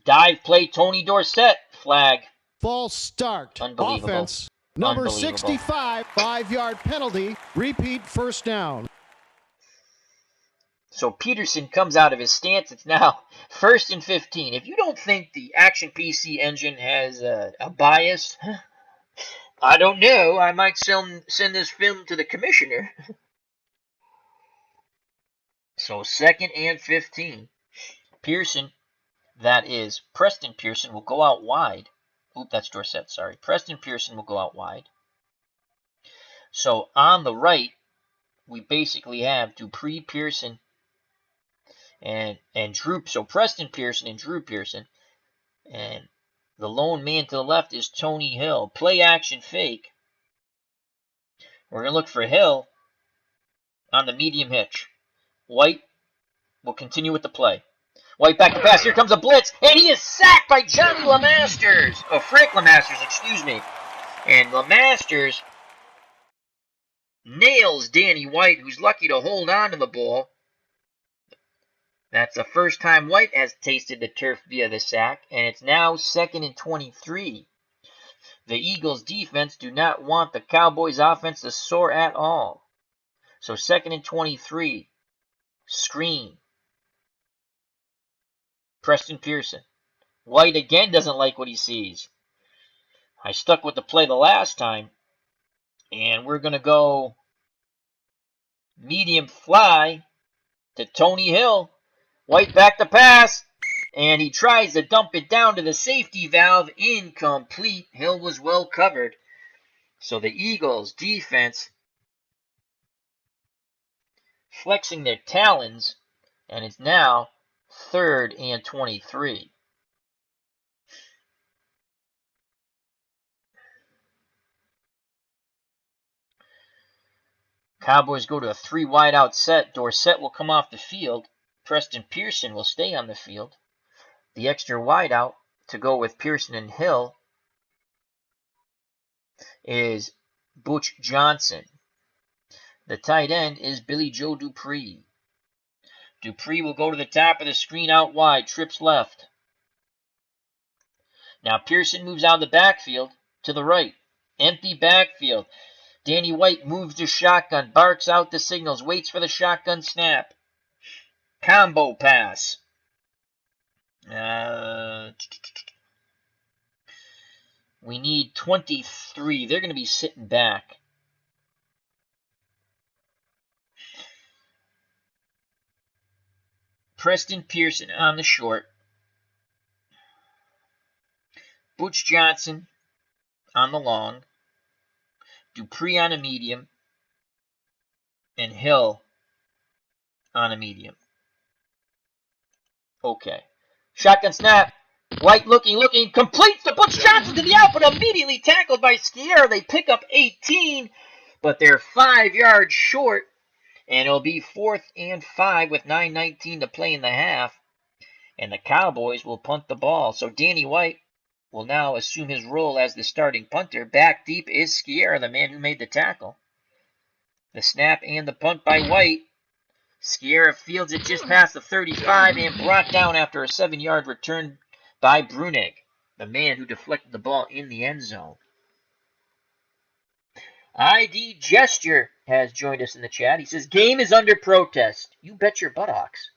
Dive play, Tony Dorsett. Flag. False start. Unbelievable. Offense. Number 65, 5-yard penalty. Repeat first down. So Peterson comes out of his stance. It's now 1st and 15. If you don't think the Action PC engine has a bias, I don't know. I might send this film to the commissioner. So 2nd and 15. Pearson, that is Preston Pearson, will go out wide. Oop, that's Dorsett, sorry. Preston Pearson will go out wide. So on the right, we basically have Dupree, Pearson, and Drew. So Preston Pearson and Drew Pearson. And the lone man to the left is Tony Hill. Play action fake. We're going to look for Hill on the medium hitch. White will continue with the play. White back to pass. Here comes a blitz. And he is sacked by Johnny LeMasters. Oh, Frank LeMasters, excuse me. And LeMasters nails Danny White, who's lucky to hold on to the ball. That's the first time White has tasted the turf via the sack, and it's now 2nd and 23. The Eagles' defense do not want the Cowboys' offense to soar at all. So 2nd and 23. Screen. Preston Pearson. White again doesn't like what he sees. I stuck with the play the last time, and we're going to go medium fly to Tony Hill. White back to pass, and he tries to dump it down to the safety valve. Incomplete. Hill was well covered. So the Eagles' defense flexing their talons, and it's now 3rd and 23. Cowboys go to a 3 wide out set. Dorsett will come off the field. Preston Pearson will stay on the field. The extra wide out to go with Pearson and Hill is Butch Johnson. The tight end is Billy Joe Dupree. Dupree will go to the top of the screen out wide, trips left. Now Pearson moves out of the backfield to the right. Empty backfield. Danny White moves to shotgun, barks out the signals, waits for the shotgun snap. Combo pass. We need 23. They're going to be sitting back. Preston Pearson on the short. Butch Johnson on the long. Dupree on a medium. And Hill on a medium. Okay. Shotgun snap. White looking, completes to Butch Johnson to the out, but immediately tackled by Skier. They pick up 18, but they're 5 yards short, and it'll be 4th and 5 with 9:19 to play in the half, and the Cowboys will punt the ball. So Danny White will now assume his role as the starting punter. Back deep is Skier, the man who made the tackle. The snap and the punt by White. Skier fields it just past the 35 and brought down after a 7-yard return by Brunig, the man who deflected the ball in the end zone. ID Gesture has joined us in the chat. He says, game is under protest. You bet your buttocks.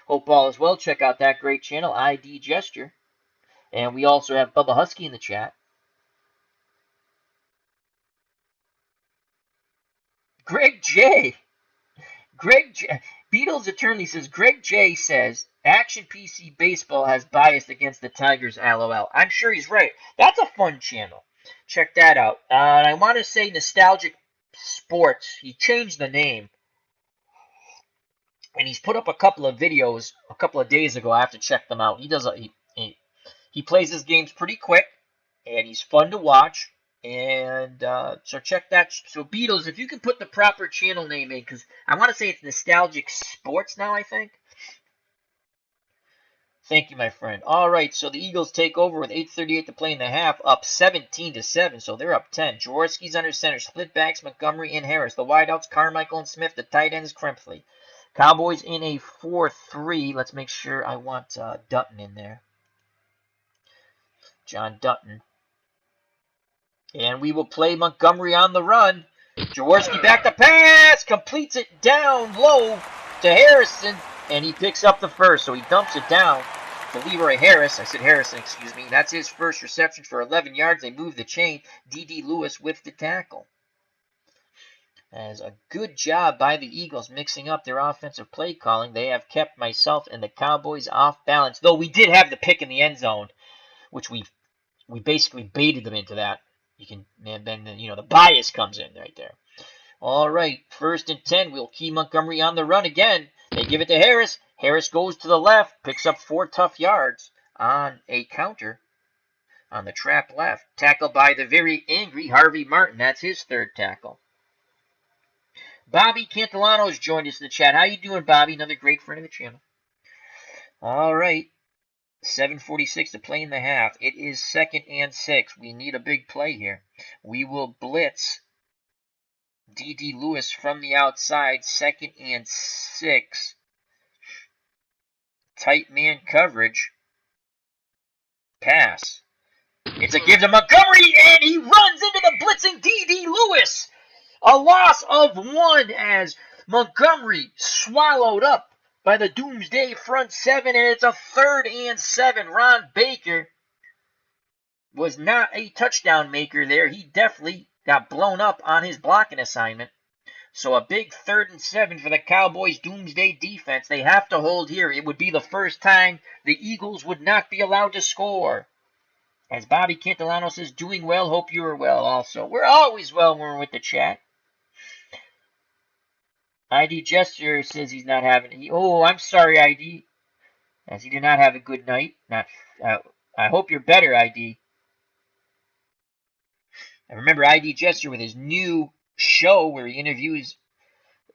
Hope all is well. Check out that great channel, ID Gesture. And we also have Bubba Husky in the chat. Greg J. Beatles attorney says, Greg J says, Action PC Baseball has bias against the Tigers, LOL. I'm sure he's right. That's a fun channel. Check that out. And I want to say Nostalgic Sports. He changed the name. And he's put up a couple of videos a couple of days ago. I have to check them out. He plays his games pretty quick, and he's fun to watch. And so check that. So Beatles, if you can put the proper channel name in, because I want to say it's Nostalgic Sports now, I think. Thank you, my friend. All right, so the Eagles take over with 8:38 to play in the half, up 17-7, so they're up 10. Jaworski's under center, split backs Montgomery and Harris. The wideouts Carmichael and Smith. The tight ends Krempfle. Cowboys in a 4-3. Let's make sure I want Dutton in there. John Dutton. And we will play Montgomery on the run. Jaworski back to pass. Completes it down low to Harrison. And he picks up the first. So he dumps it down to Leroy Harris. I said Harrison, excuse me. That's his first reception for 11 yards. They move the chain. D.D. Lewis with the tackle. As a good job by the Eagles mixing up their offensive play calling. They have kept myself and the Cowboys off balance. Though we did have the pick in the end zone, which we basically baited them into that. You can, and then the bias comes in right there. All right, 1st and 10. We'll key Montgomery on the run again. They give it to Harris. Harris goes to the left, picks up 4 tough yards on a counter on the trap left. Tackled by the very angry Harvey Martin. That's his 3rd tackle. Bobby Cantillano has joined us in the chat. How you doing, Bobby? Another great friend of the channel. All right. 7:46 to play in the half. It is 2nd and 6. We need a big play here. We will blitz D.D. Lewis from the outside. 2nd and 6. Tight man coverage. Pass. It's a give to Montgomery, and he runs into the blitzing D.D. Lewis. A loss of 1 as Montgomery swallowed up by the Doomsday front 7, and it's a 3rd and 7. Ron Baker was not a touchdown maker there. He definitely got blown up on his blocking assignment. So a big 3rd and 7 for the Cowboys' Doomsday defense. They have to hold here. It would be the first time the Eagles would not be allowed to score. As Bobby Cantillano says, doing well, hope you are well also. We're always well when we're with the chat. ID Jester says he's not having. I'm sorry, ID. As he did not have a good night. I hope you're better, ID. And remember, ID Jester with his new show where he interviews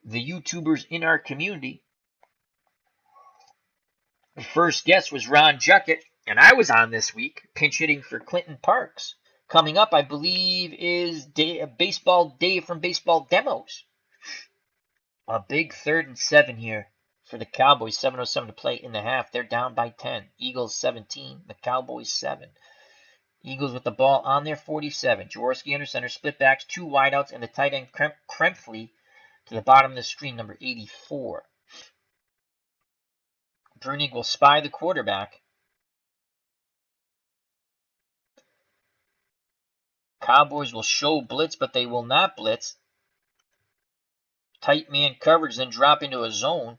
the YouTubers in our community. The first guest was Ron Juckett, and I was on this week, pinch hitting for Clinton Parks. Coming up, I believe, is Baseball Dave from Baseball Demos. A big 3rd and 7 here for the Cowboys. 7:07 to play in the half. They're down by 10. Eagles 17, the Cowboys 7. Eagles with the ball on their 47. Jaworski under center, split backs, 2 wideouts, and the tight end Krempfle to the bottom of the screen, number 84. Brunig will spy the quarterback. Cowboys will show blitz, but they will not blitz. Tight man coverage, then drop into a zone.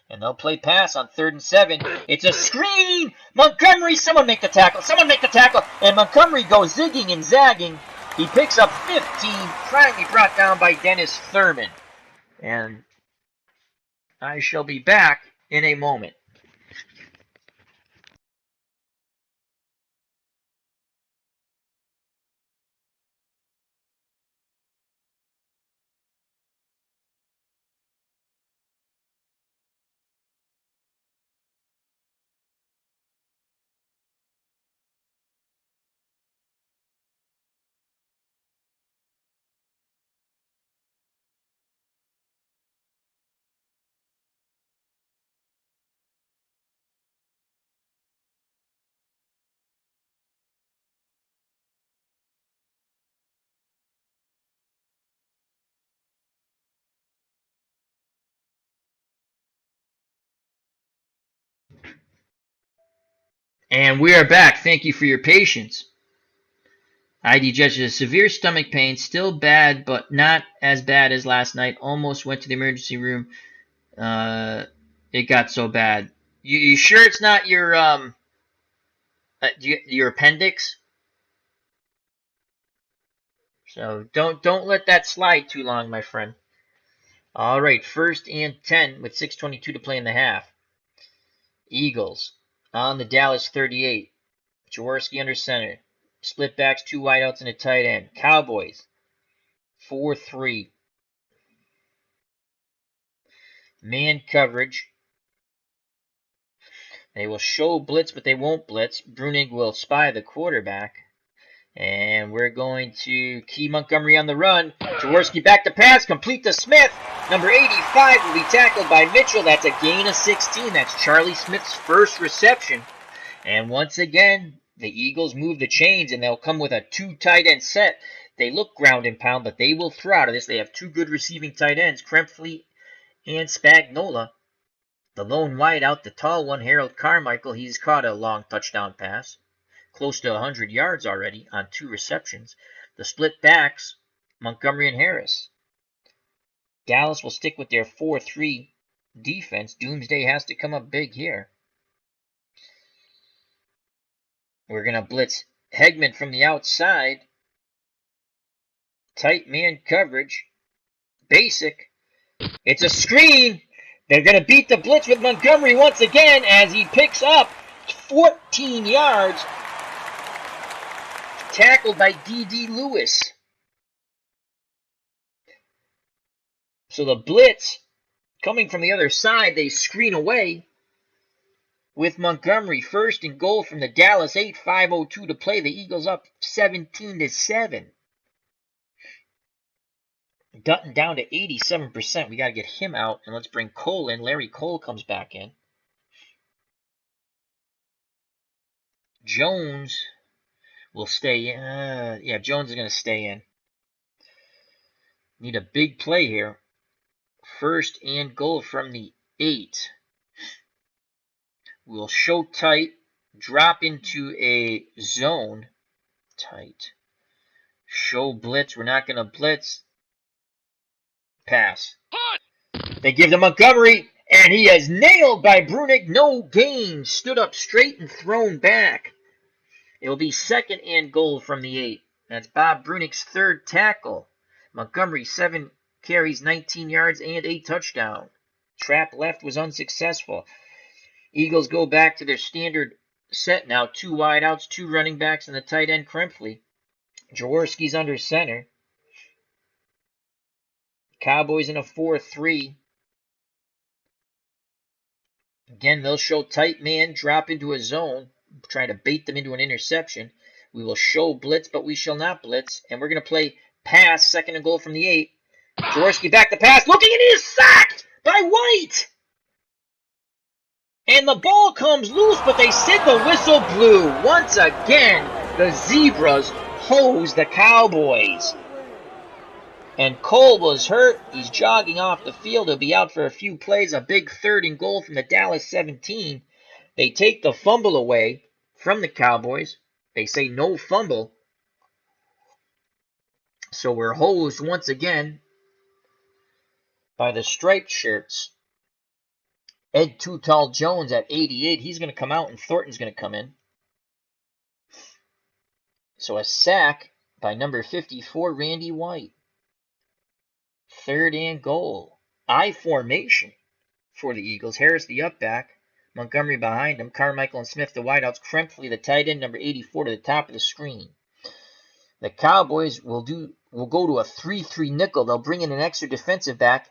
And they'll play pass on 3rd and 7. It's a screen! Montgomery, someone make the tackle. Someone make the tackle. And Montgomery goes zigging and zagging. He picks up 15, finally brought down by Dennis Thurman. And I shall be back in a moment. And we are back. Thank you for your patience. ID judges severe stomach pain, still bad, but not as bad as last night. Almost went to the emergency room. It got so bad. You sure it's not your appendix? So don't let that slide too long, my friend. All right, 1st and 10 with 6:22 to play in the half. Eagles on the Dallas 38. Jaworski under center. Split backs, 2 wideouts and a tight end. Cowboys 4-3. Man coverage. They will show blitz, but they won't blitz. Brunig will spy the quarterback. And we're going to key Montgomery on the run. Jaworski back to pass, complete to Smith. Number 85 will be tackled by Mitchell. That's a gain of 16. That's Charlie Smith's first reception. And once again, the Eagles move the chains, and they'll come with a 2 tight end set. They look ground and pound, but they will throw out of this. They have 2 good receiving tight ends, Krempfle and Spagnola. The lone wideout, the tall one, Harold Carmichael, he's caught a long touchdown pass. Close to 100 yards already on 2 receptions. The split backs, Montgomery and Harris. Dallas will stick with their 4-3 defense. Doomsday has to come up big here. We're going to blitz Hegman from the outside. Tight man coverage. Basic. It's a screen. They're going to beat the blitz with Montgomery once again as he picks up 14 yards. Tackled by D.D. Lewis. So the blitz coming from the other side, they screen away with Montgomery. 1st and goal from the Dallas 8, 5:02 to play. The Eagles up 17-7. Dutton down to 87%. We got to get him out, and let's bring Cole in. Larry Cole comes back in. Jones will stay in. Yeah, Jones is going to stay in. Need a big play here. 1st and goal from the 8. We'll show tight. Drop into a zone. Tight. Show blitz. We're not going to blitz. Pass. They give to Montgomery, and he is nailed by Brunig. No gain. Stood up straight and thrown back. It will be 2nd and goal from the 8. That's Bob Brunig's 3rd tackle. Montgomery, 7 carries, 19 yards, and a touchdown. Trap left was unsuccessful. Eagles go back to their standard set now. 2 wideouts, 2 running backs, and the tight end Krempfle. Jaworski's under center. Cowboys in a 4-3. Again, they'll show tight man, drop into a zone, try to bait them into an interception. We will show blitz, but we shall not blitz. And we're going to play pass, 2nd and goal from the 8. Jaworski back to pass, looking, and he is sacked by White. And the ball comes loose, but they said the whistle blew. Once again, the Zebras hose the Cowboys. And Cole was hurt. He's jogging off the field. He'll be out for a few plays. A big 3rd and goal from the Dallas 17. They take the fumble away from the Cowboys. They say no fumble. So we're hosed once again by the striped shirts. Ed Too Tall Jones at 88. He's going to come out, and Thornton's going to come in. So a sack by number 54, Randy White. 3rd and goal. I formation for the Eagles. Harris the up back. Montgomery behind him. Carmichael and Smith the wideouts. Krempfle the tight end, number 84, to the top of the screen. The Cowboys will go to a 3-3 nickel. They'll bring in an extra defensive back,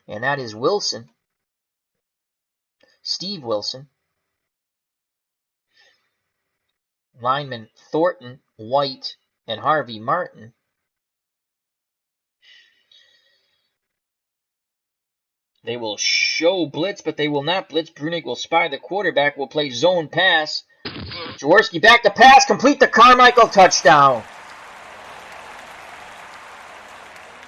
and that is Wilson. Steve Wilson. Linemen Thornton, White, and Harvey Martin. They will show blitz, but they will not blitz. Brunig will spy the quarterback. Will play zone pass. Jaworski back to pass. Complete the Carmichael touchdown.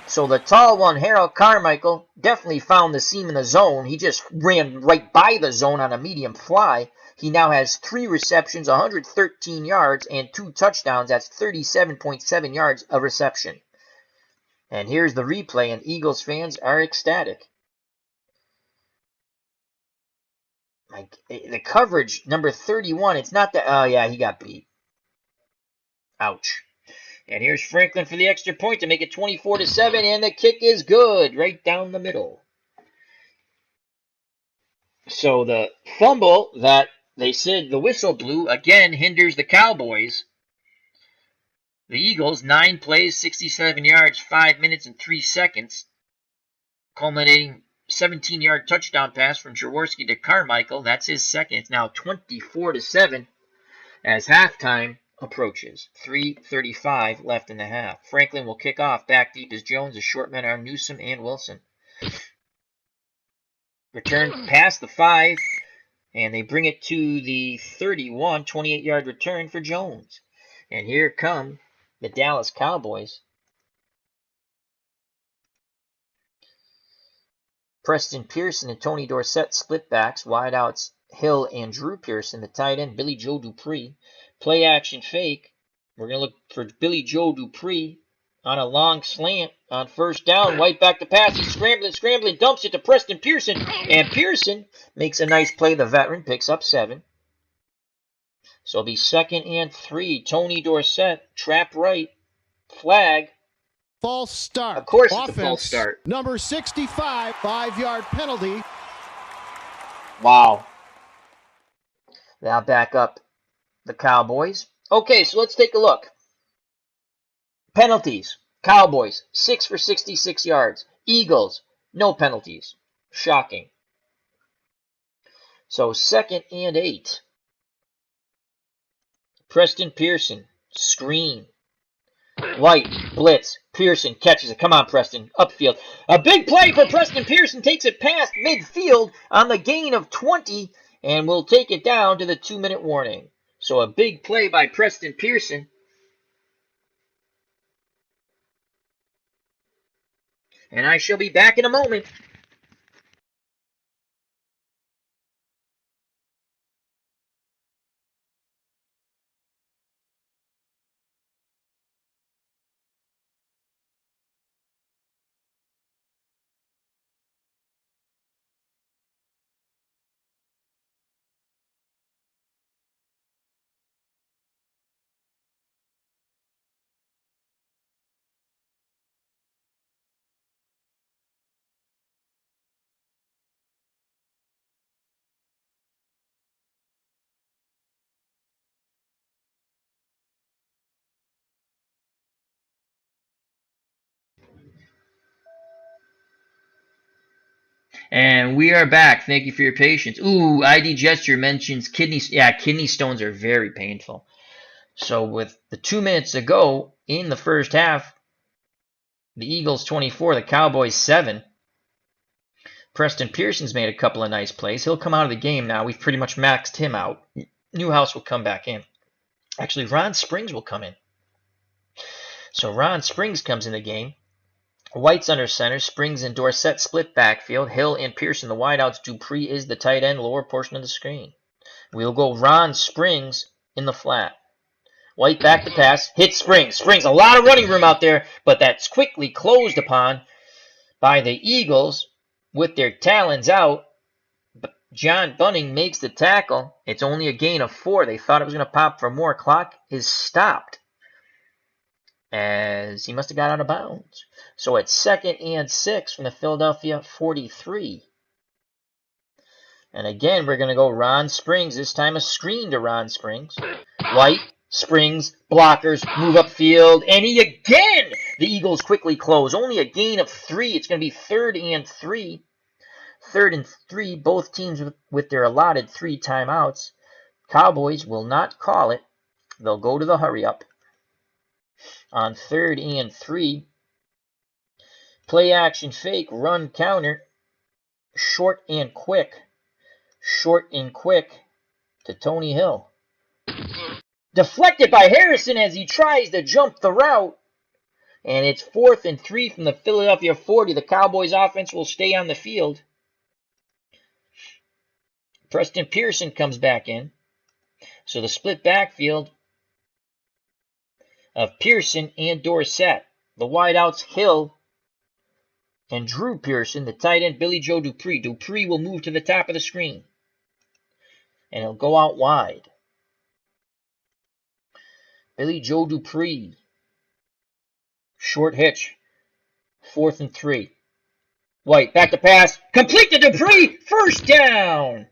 So the tall one, Harold Carmichael, definitely found the seam in the zone. He just ran right by the zone on a medium fly. He now has 3 receptions, 113 yards, and 2 touchdowns. That's 37.7 yards a reception. And here's the replay, and Eagles fans are ecstatic. Like the coverage, number 31, it's not that. Oh, yeah, he got beat. Ouch. And here's Franklin for the extra point to make it 24-7, and the kick is good, right down the middle. So the fumble that they said the whistle blew again hinders the Cowboys. The Eagles, 9 plays, 67 yards, 5 minutes and 3 seconds, culminating 17-yard touchdown pass from Jaworski to Carmichael. That's his second. It's now 24-7 as halftime approaches. 3:35 left in the half. Franklin will kick off. Back deep is Jones. The short men are Newsom and Wilson. Return past the 5, and they bring it to the 31, 28-yard return for Jones. And here come the Dallas Cowboys. Preston Pearson and Tony Dorsett split backs, wideouts Hill and Drew Pearson, the tight end Billy Joe Dupree. Play action fake. We're going to look for Billy Joe Dupree on a long slant on first down. White back to pass. He's scrambling, dumps it to Preston Pearson, and Pearson makes a nice play. The veteran picks up 7. So it'll be 2nd and 3. Tony Dorsett, trap right, flag. False start. Of course Offense, it's a false start. Number 65, 5-yard penalty. Wow. Now back up the Cowboys. Okay, so let's take a look. Penalties. Cowboys, 6 for 66 yards. Eagles, no penalties. Shocking. So 2nd and 8. Preston Pearson, screen. White, blitz, Pearson catches it. Come on, Preston, upfield. A big play for Preston Pearson, takes it past midfield on the gain of 20, and will take it down to the 2-minute warning. So a big play by Preston Pearson. And I shall be back in a moment. And we are back. Thank you for your patience. Ooh, ID Gesture mentions kidney. Yeah, kidney stones are very painful. So with the 2 minutes to go in the first half, the Eagles 24, the Cowboys 7. Preston Pearson's made a couple of nice plays. He'll come out of the game now. We've pretty much maxed him out. Newhouse will come back in. Actually, Ron Springs will come in. So Ron Springs comes in the game. White's under center. Springs and Dorsett split backfield. Hill and Pearson the wideouts. Dupree is the tight end, lower portion of the screen. We'll go Ron Springs in the flat. White back to pass. Hits Springs. Springs, a lot of running room out there, but that's quickly closed upon by the Eagles with their talons out. John Bunning makes the tackle. It's only a gain of 4. They thought it was going to pop for more. Clock is stopped as he must have got out of bounds. So it's 2nd and 6 from the Philadelphia 43. And again, we're going to go Ron Springs. This time a screen to Ron Springs. White, Springs, blockers, move upfield. And the Eagles quickly close. Only a gain of 3. It's going to be 3rd and 3. 3rd and 3, both teams with their allotted 3 timeouts. Cowboys will not call it. They'll go to the hurry up. On 3rd and 3, play action fake, run counter, short and quick to Tony Hill. Deflected by Harrison as he tries to jump the route. And it's 4th and 3 from the Philadelphia 40. The Cowboys offense will stay on the field. Preston Pearson comes back in. So the split backfield of Pearson and Dorsett. The wideouts Hill and Drew Pearson. The tight end Billy Joe Dupree. Dupree will move to the top of the screen. and it'll go out wide. Billy Joe Dupree. Short hitch. 4th and 3. White, back to pass. Complete to Dupree. First down.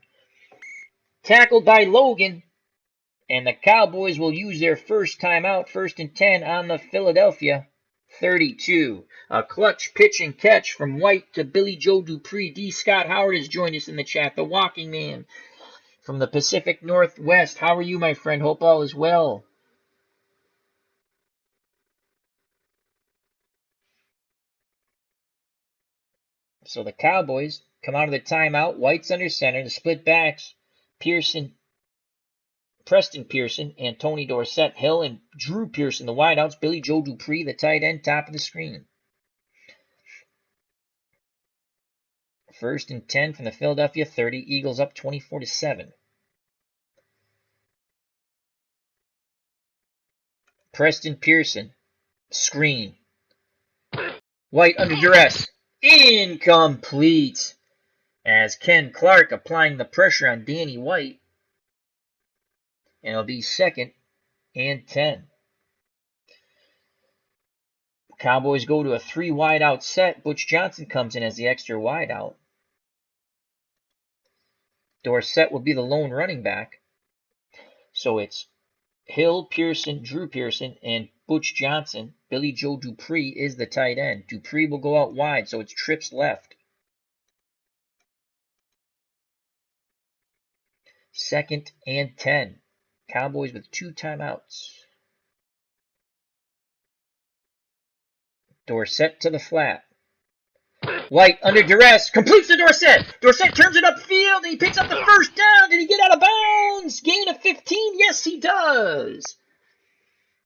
Tackled by Logan. And the Cowboys will use their first timeout, 1st and 10 on the Philadelphia 32. A clutch pitch and catch from White to Billy Joe Dupree. D. Scott Howard has joined us in the chat. The walking man from the Pacific Northwest. How are you, my friend? Hope all is well. So the Cowboys come out of the timeout. White's under center. The split backs, Preston Pearson, and Tony Dorsett. Hill and Drew Pearson, the wideouts. Billy Joe Dupree, the tight end, top of the screen. 1st and 10 from the Philadelphia 30. Eagles up 24-7. Preston Pearson. Screen. White under duress. Incomplete. As Ken Clark applying the pressure on Danny White. And it'll be 2nd and 10. Cowboys go to a 3 wide out set. Butch Johnson comes in as the extra wide out. Dorsett will be the lone running back. So it's Hill, Pearson, Drew Pearson, and Butch Johnson. Billy Joe Dupree is the tight end. Dupree will go out wide, so it's trips left. 2nd and 10. Cowboys with 2 timeouts. Dorsett to the flat. White under duress. Completes to Dorsett. Dorsett turns it upfield. And he picks up the first down. Did he get out of bounds? Gain of 15. Yes, he does.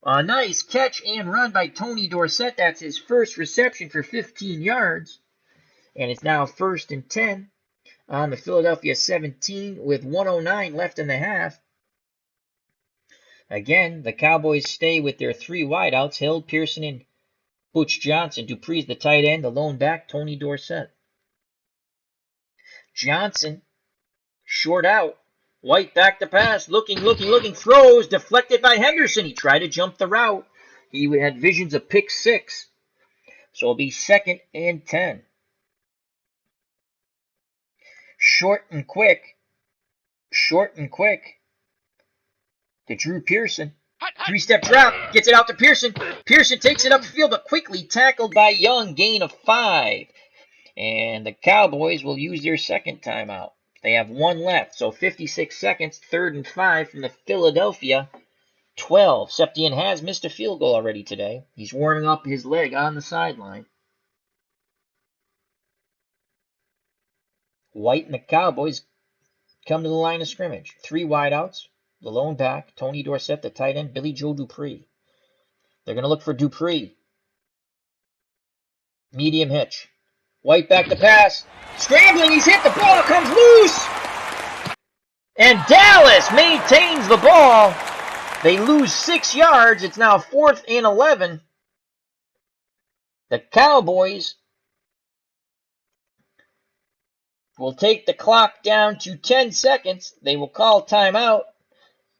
A nice catch and run by Tony Dorsett. That's his first reception for 15 yards. And it's now 1st and 10 on the Philadelphia 17 with 1:09 left in the half. Again, the Cowboys stay with their 3 wideouts. Hill, Pearson, and Butch Johnson. Dupree's the tight end. The lone back, Tony Dorsett. Johnson, short out. White back to pass. Looking. Throws. Deflected by Henderson. He tried to jump the route. He had visions of pick 6. So it'll be 2nd and 10. Short and quick. To Drew Pearson. 3-step drop. Gets it out to Pearson. Pearson takes it upfield, but quickly tackled by Young. Gain of 5. And the Cowboys will use their 2nd timeout. They have 1 left, so 56 seconds. 3rd and 5 from the Philadelphia 12. Septien has missed a field goal already today. He's warming up his leg on the sideline. White and the Cowboys come to the line of scrimmage. 3 wideouts. The lone back, Tony Dorsett, the tight end, Billy Joe Dupree. They're going to look for Dupree. Medium hitch. White back to pass. Scrambling, he's hit. The ball comes loose. And Dallas maintains the ball. They lose 6 yards. It's now 4th and 11. The Cowboys will take the clock down to 10 seconds. They will call timeout.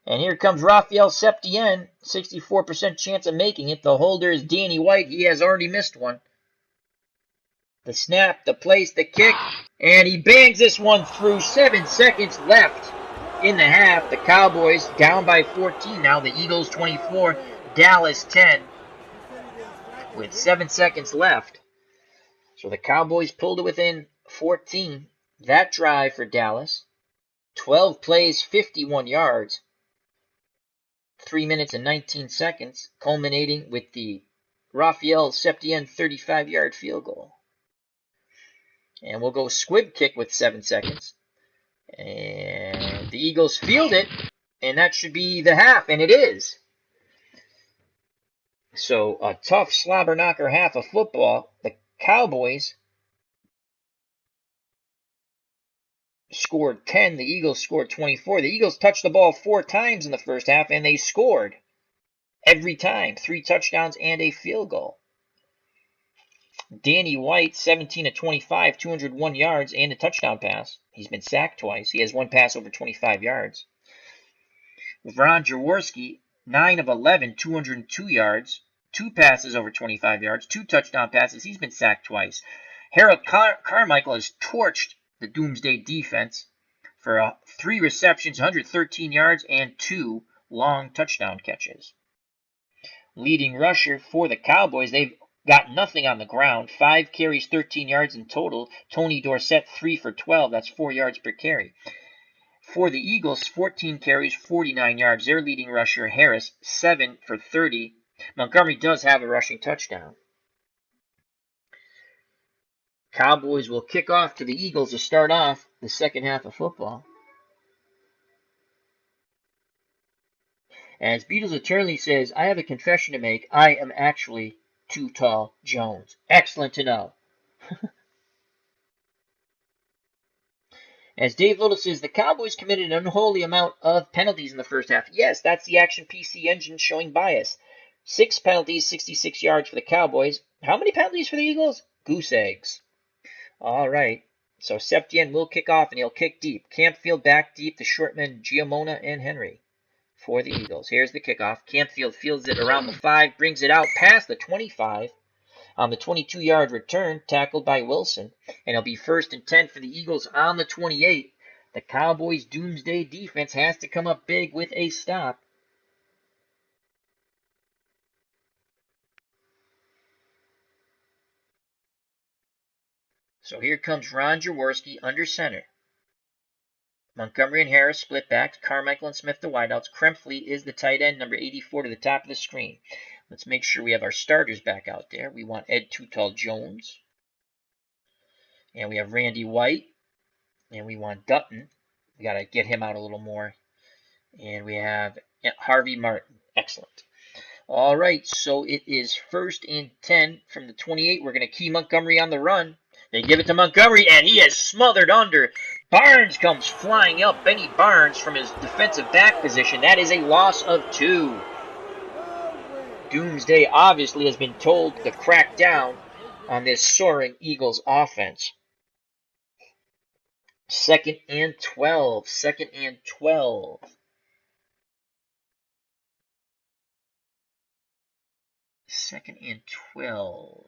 And here comes Raphael Septien, 64% chance of making it. The holder is Danny White. He has already missed one. The snap, the place, the kick, and he bangs this one through. 7 seconds left in the half. The Cowboys down by 14 now. The Eagles 24, Dallas 10 with 7 seconds left. So the Cowboys pulled it within 14. That drive for Dallas, 12 plays, 51 yards. 3 minutes and 19 seconds, culminating with the Raphael Septien 35-yard field goal. And we'll go squib kick with 7 seconds. And the Eagles field it, and that should be the half, and it is. So a tough slobber knocker half of football. The Cowboys scored 10. The Eagles scored 24. The Eagles touched the ball 4 times in the first half, and they scored every time. 3 touchdowns and a field goal. Danny White, 17 of 25, 201 yards and a touchdown pass. He's been sacked twice. He has one pass over 25 yards. Ron Jaworski, 9 of 11, 202 yards, two passes over 25 yards, two touchdown passes. He's been sacked twice. Harold Carmichael has torched the Doomsday defense for 3 receptions, 113 yards, and 2 long touchdown catches. Leading rusher for the Cowboys, they've got nothing on the ground. 5 carries, 13 yards in total. Tony Dorsett, 3 for 12. That's 4 yards per carry. For the Eagles, 14 carries, 49 yards. Their leading rusher, Harris, 7 for 30. Montgomery does have a rushing touchdown. Cowboys will kick off to the Eagles to start off the second half of football. As Beatles Attorney says, I have a confession to make. I am actually Too Tall Jones. Excellent to know. As Dave Little says, the Cowboys committed an unholy amount of penalties in the first half. Yes, that's the Action PC engine showing bias. 6 penalties, 66 yards for the Cowboys. How many penalties for the Eagles? Goose eggs. All right. So Septien will kick off, and he'll kick deep. Campfield back deep, the short men, Giamona and Henry for the Eagles. Here's the kickoff. Campfield fields it around the 5, brings it out past the 25. On the 22-yard return, tackled by Wilson, and it'll be 1st and 10 for the Eagles on the 28. The Cowboys' doomsday defense has to come up big with a stop. So here comes Ron Jaworski under center. Montgomery and Harris split backs. Carmichael and Smith the wideouts. Krempfle is the tight end, number 84 to the top of the screen. Let's make sure we have our starters back out there. We want Ed Too Tall Jones. And we have Randy White. And we want Dutton. We got to get him out a little more. And we have Harvey Martin. Excellent. All right, so it is 1st and 10 from the 28. We're going to key Montgomery on the run. They give it to Montgomery, and he is smothered under. Barnes comes flying up. Benny Barnes from his defensive back position. That is a loss of 2. Doomsday obviously has been told to crack down on this soaring Eagles offense. 2nd and 12. 2nd and 12. Second and 12.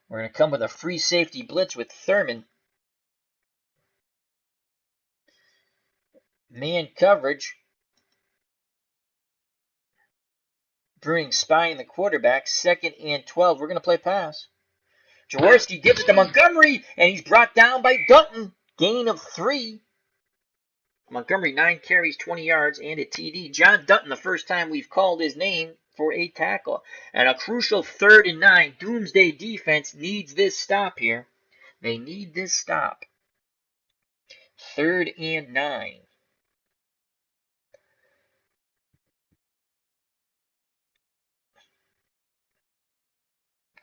We're going to come with a free safety blitz with Thurman. Man coverage. Bruning spying the quarterback. 2nd and 12. We're going to play pass. Jaworski gives it to Montgomery, and he's brought down by Dutton. Gain of 3. Montgomery, 9 carries, 20 yards, and a TD. John Dutton, the first time we've called his name for a tackle. And a crucial 3rd and 9. Doomsday defense needs this stop here. They need this stop. 3rd and 9.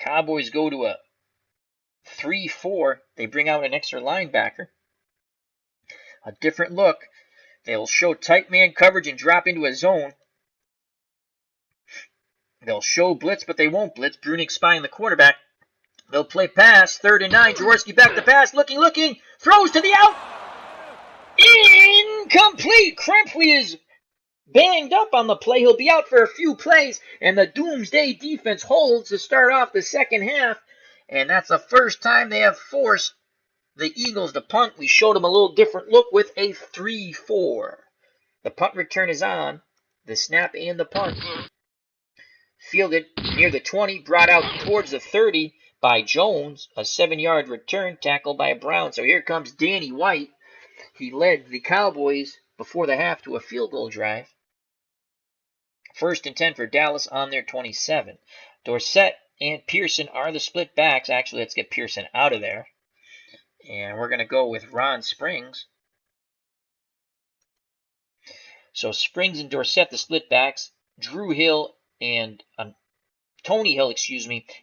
Cowboys go to a 3-4. They bring out an extra linebacker. A different look. They'll show tight man coverage and drop into a zone. They'll show blitz, but they won't blitz. Bruning spying the quarterback. They'll play pass. 3rd and 9. Jaworski back to pass. Looking. Throws to the out. Incomplete. Krempfle is banged up on the play. He'll be out for a few plays. And the Doomsday defense holds to start off the second half. And that's the first time they have forced the Eagles to punt. We showed them a little different look with a 3-4. The punt return is on. The snap and the punt. Fielded near the 20, brought out towards the 30 by Jones. A 7-yard return, tackled by Brown. So here comes Danny White. He led the Cowboys before the half to a field goal drive. 1st and 10 for Dallas on their 27. Dorsett and Pearson are the split backs. Actually, let's get Pearson out of there. And we're going to go with Ron Springs. So Springs and Dorsett, the split backs. Drew Hill and Tony Hill,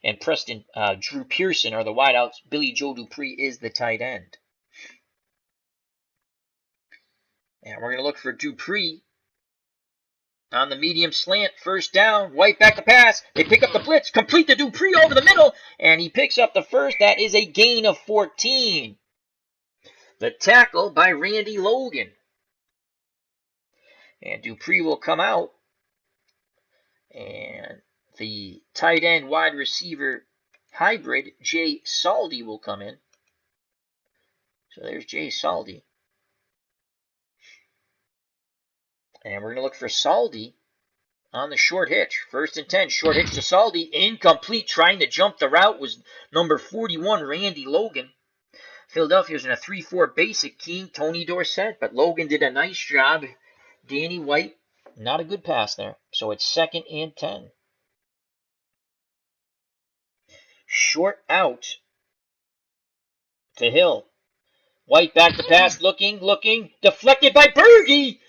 and Preston Drew Pearson are the wideouts. Billy Joe Dupree is the tight end. And we're going to look for Dupree On the medium slant, first down. White back to pass. They pick up the blitz. Complete to Dupree over the middle. And he picks up the first. That is a gain of 14. The tackle by Randy Logan. And Dupree will come out. And the tight end wide receiver hybrid, Jay Saldi, will come in. So there's Jay Saldi. And we're going to look for Saldi on the short hitch. 1st and 10, short hitch to Saldi. Incomplete, trying to jump the route was number 41, Randy Logan. Philadelphia's in a 3-4 basic, keying Tony Dorsett, but Logan did a nice job. Danny White, not a good pass there. So it's 2nd and 10. Short out to Hill. White back to pass, looking, deflected by Berge.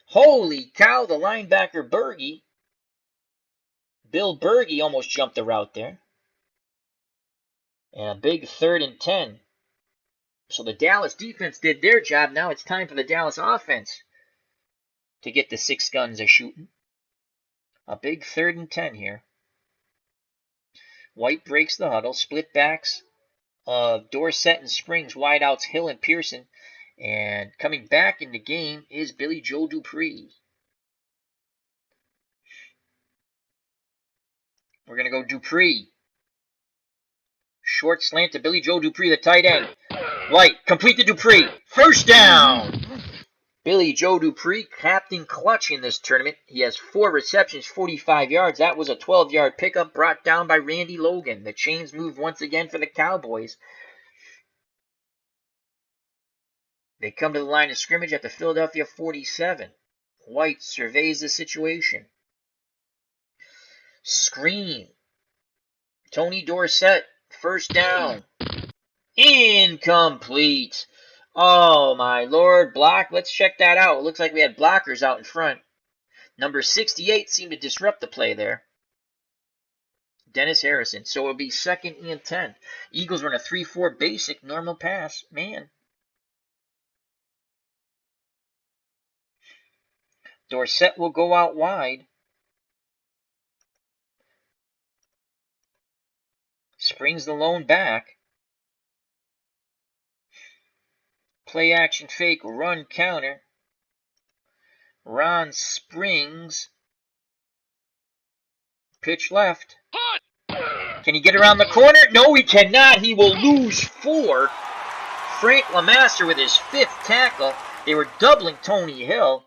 Holy cow, the linebacker Berge. Bill Berge almost jumped the route there. And a big 3rd and 10. So the Dallas defense did their job. Now it's time for the Dallas offense to get the 6 guns a shooting. A big 3rd and 10 here. White breaks the huddle, split backs. Dorsett and Springs, wideouts Hill and Pearson. And coming back in the game is Billy Joe Dupree. We're going to go Dupree. Short slant to Billy Joe Dupree, the tight end. White, complete to Dupree. First down. Billy Joe Dupree, captain clutch in this tournament. He has 4 receptions, 45 yards. That was a 12-yard pickup brought down by Randy Logan. The chains move once again for the Cowboys. They come to the line of scrimmage at the Philadelphia 47. White surveys the situation. Screen. Tony Dorsett, first down. Incomplete. Oh, my Lord. Block. Let's check that out. It looks like we had blockers out in front. Number 68 seemed to disrupt the play there. Dennis Harrison. So it'll be 2nd and 10. Eagles run a 3-4 basic normal pass. Man. Dorsett will go out wide. Springs the lone back. Play action fake, run counter. Ron Springs. Pitch left. Can he get around the corner? No, he cannot. He will lose 4. Frank LeMaster with his 5th tackle. They were doubling Tony Hill,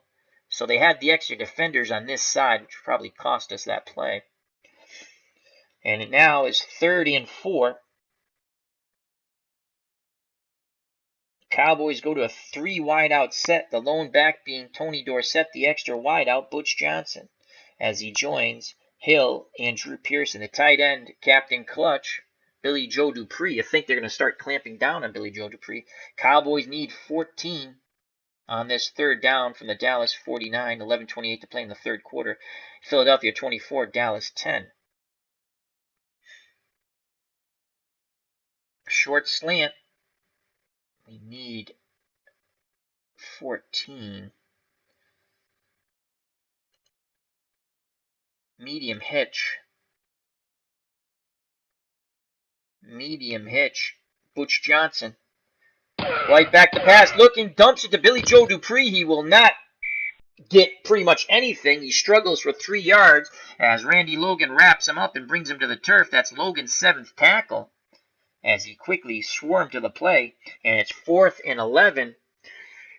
so they had the extra defenders on this side, which probably cost us that play. And it now is 3rd and 4. Cowboys go to a 3 wideout set, the lone back being Tony Dorsett, the extra wideout, Butch Johnson, as he joins Hill and Drew Pearson. The tight end, Captain Clutch, Billy Joe Dupree. I think they're going to start clamping down on Billy Joe Dupree. Cowboys need 14 on this 3rd down from the Dallas 49, 11:28 to play in the 3rd quarter. Philadelphia 24, Dallas 10. Short slant. We need 14. Medium hitch. Butch Johnson. White back to pass. Looking. Dumps it to Billy Joe Dupree. He will not get pretty much anything. He struggles for 3 yards as Randy Logan wraps him up and brings him to the turf. That's Logan's 7th tackle as he quickly swarmed to the play. And it's 4th and 11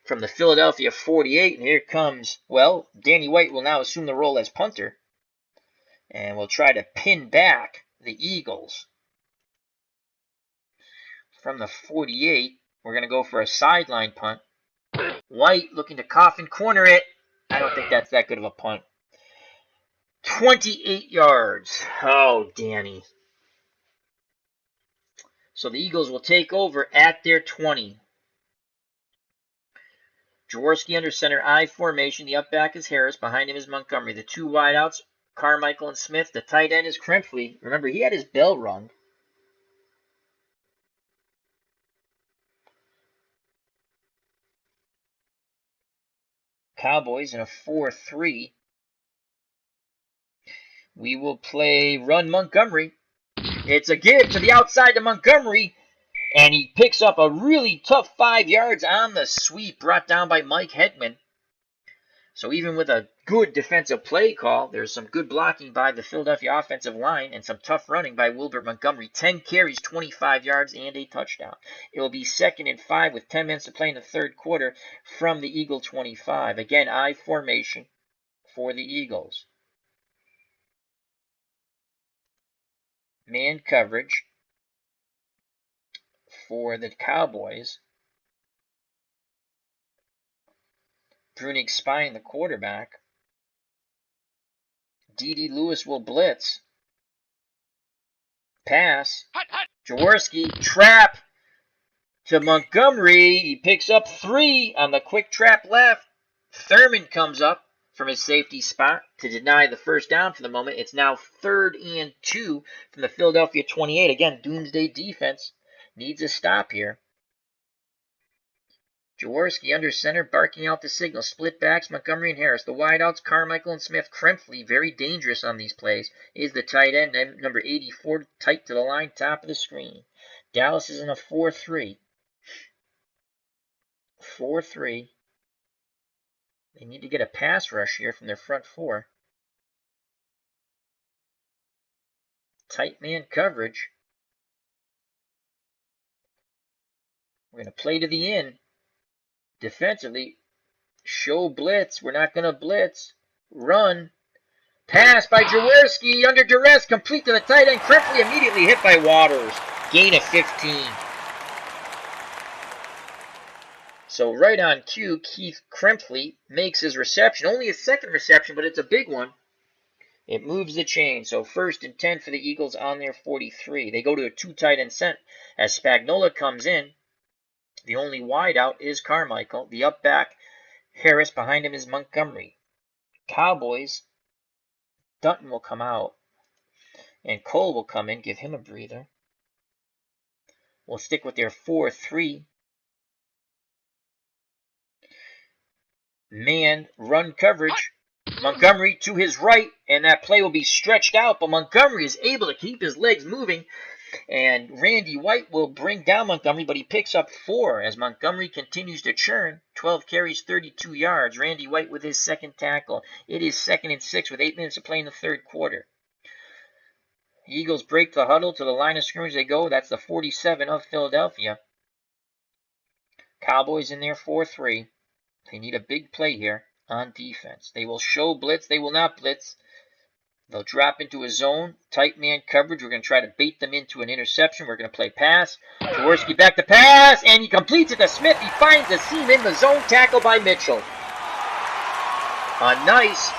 from the Philadelphia 48. And here comes, well, Danny White will now assume the role as punter. And we'll try to pin back the Eagles. From the 48, we're going to go for a sideline punt. White looking to coffin corner it. I don't think that's that good of a punt. 28 yards. Oh, Danny. So the Eagles will take over at their 20. Jaworski under center, I formation. The up back is Harris. Behind him is Montgomery. The 2 wideouts, Carmichael and Smith. The tight end is Krempfle. Remember, he had his bell rung. Cowboys in a 4-3. We will play run Montgomery. It's a give to the outside to Montgomery, and he picks up a really tough 5 yards on the sweep brought down by Mike Hetman. So even with a good defensive play call, there's some good blocking by the Philadelphia offensive line and some tough running by Wilbert Montgomery. 10 carries, 25 yards, and a touchdown. It will be 2nd and 5 with 10 minutes to play in the third quarter from the Eagle 25. Again, I formation for the Eagles. Man coverage for the Cowboys. Brunig spying the quarterback. D.D. Lewis will blitz. Pass. Jaworski, trap to Montgomery. He picks up 3 on the quick trap left. Thurman comes up from his safety spot to deny the first down for the moment. It's now 3rd and 2 from the Philadelphia 28. Again, Doomsday defense needs a stop here. Jaworski under center, barking out the signal. Split backs, Montgomery and Harris. The wideouts, Carmichael and Smith. Krempfle, very dangerous on these plays, is the tight end, number 84, tight to the line, top of the screen. Dallas is in a 4-3. 4-3. They need to get a pass rush here from their front 4. Tight man coverage. We're going to play to the end. Defensively, show blitz. We're not going to blitz. Run. Pass by Jaworski under duress. Complete to the tight end. Krempfle immediately hit by Waters. Gain of 15. So right on cue, Keith Krempfle makes his reception. Only his 2nd reception, but it's a big one. It moves the chain. So 1st and 10 for the Eagles on their 43. They go to a 2 tight end set as Spagnuolo comes in. The only wideout is Carmichael. The up back, Harris. Behind him is Montgomery. Cowboys, Dutton will come out. And Cole will come in, give him a breather. We'll stick with their 4-3. Man run coverage. Montgomery to his right, and that play will be stretched out, but Montgomery is able to keep his legs moving. And Randy White will bring down Montgomery, but he picks up 4 as Montgomery continues to churn. 12 carries, 32 yards. Randy White with his 2nd tackle. It is 2nd and 6 with 8 minutes to play in the third quarter. The Eagles break the huddle to the line of scrimmage. They go. That's the 47 of Philadelphia. Cowboys in their 4-3. They need a big play here on defense. They will show blitz. They will not blitz. They'll drop into a zone, tight man coverage. We're going to try to bait them into an interception. We're going to play pass. Jaworski back to pass, and he completes it to Smith. He finds a seam in the zone, tackle by Mitchell. A nice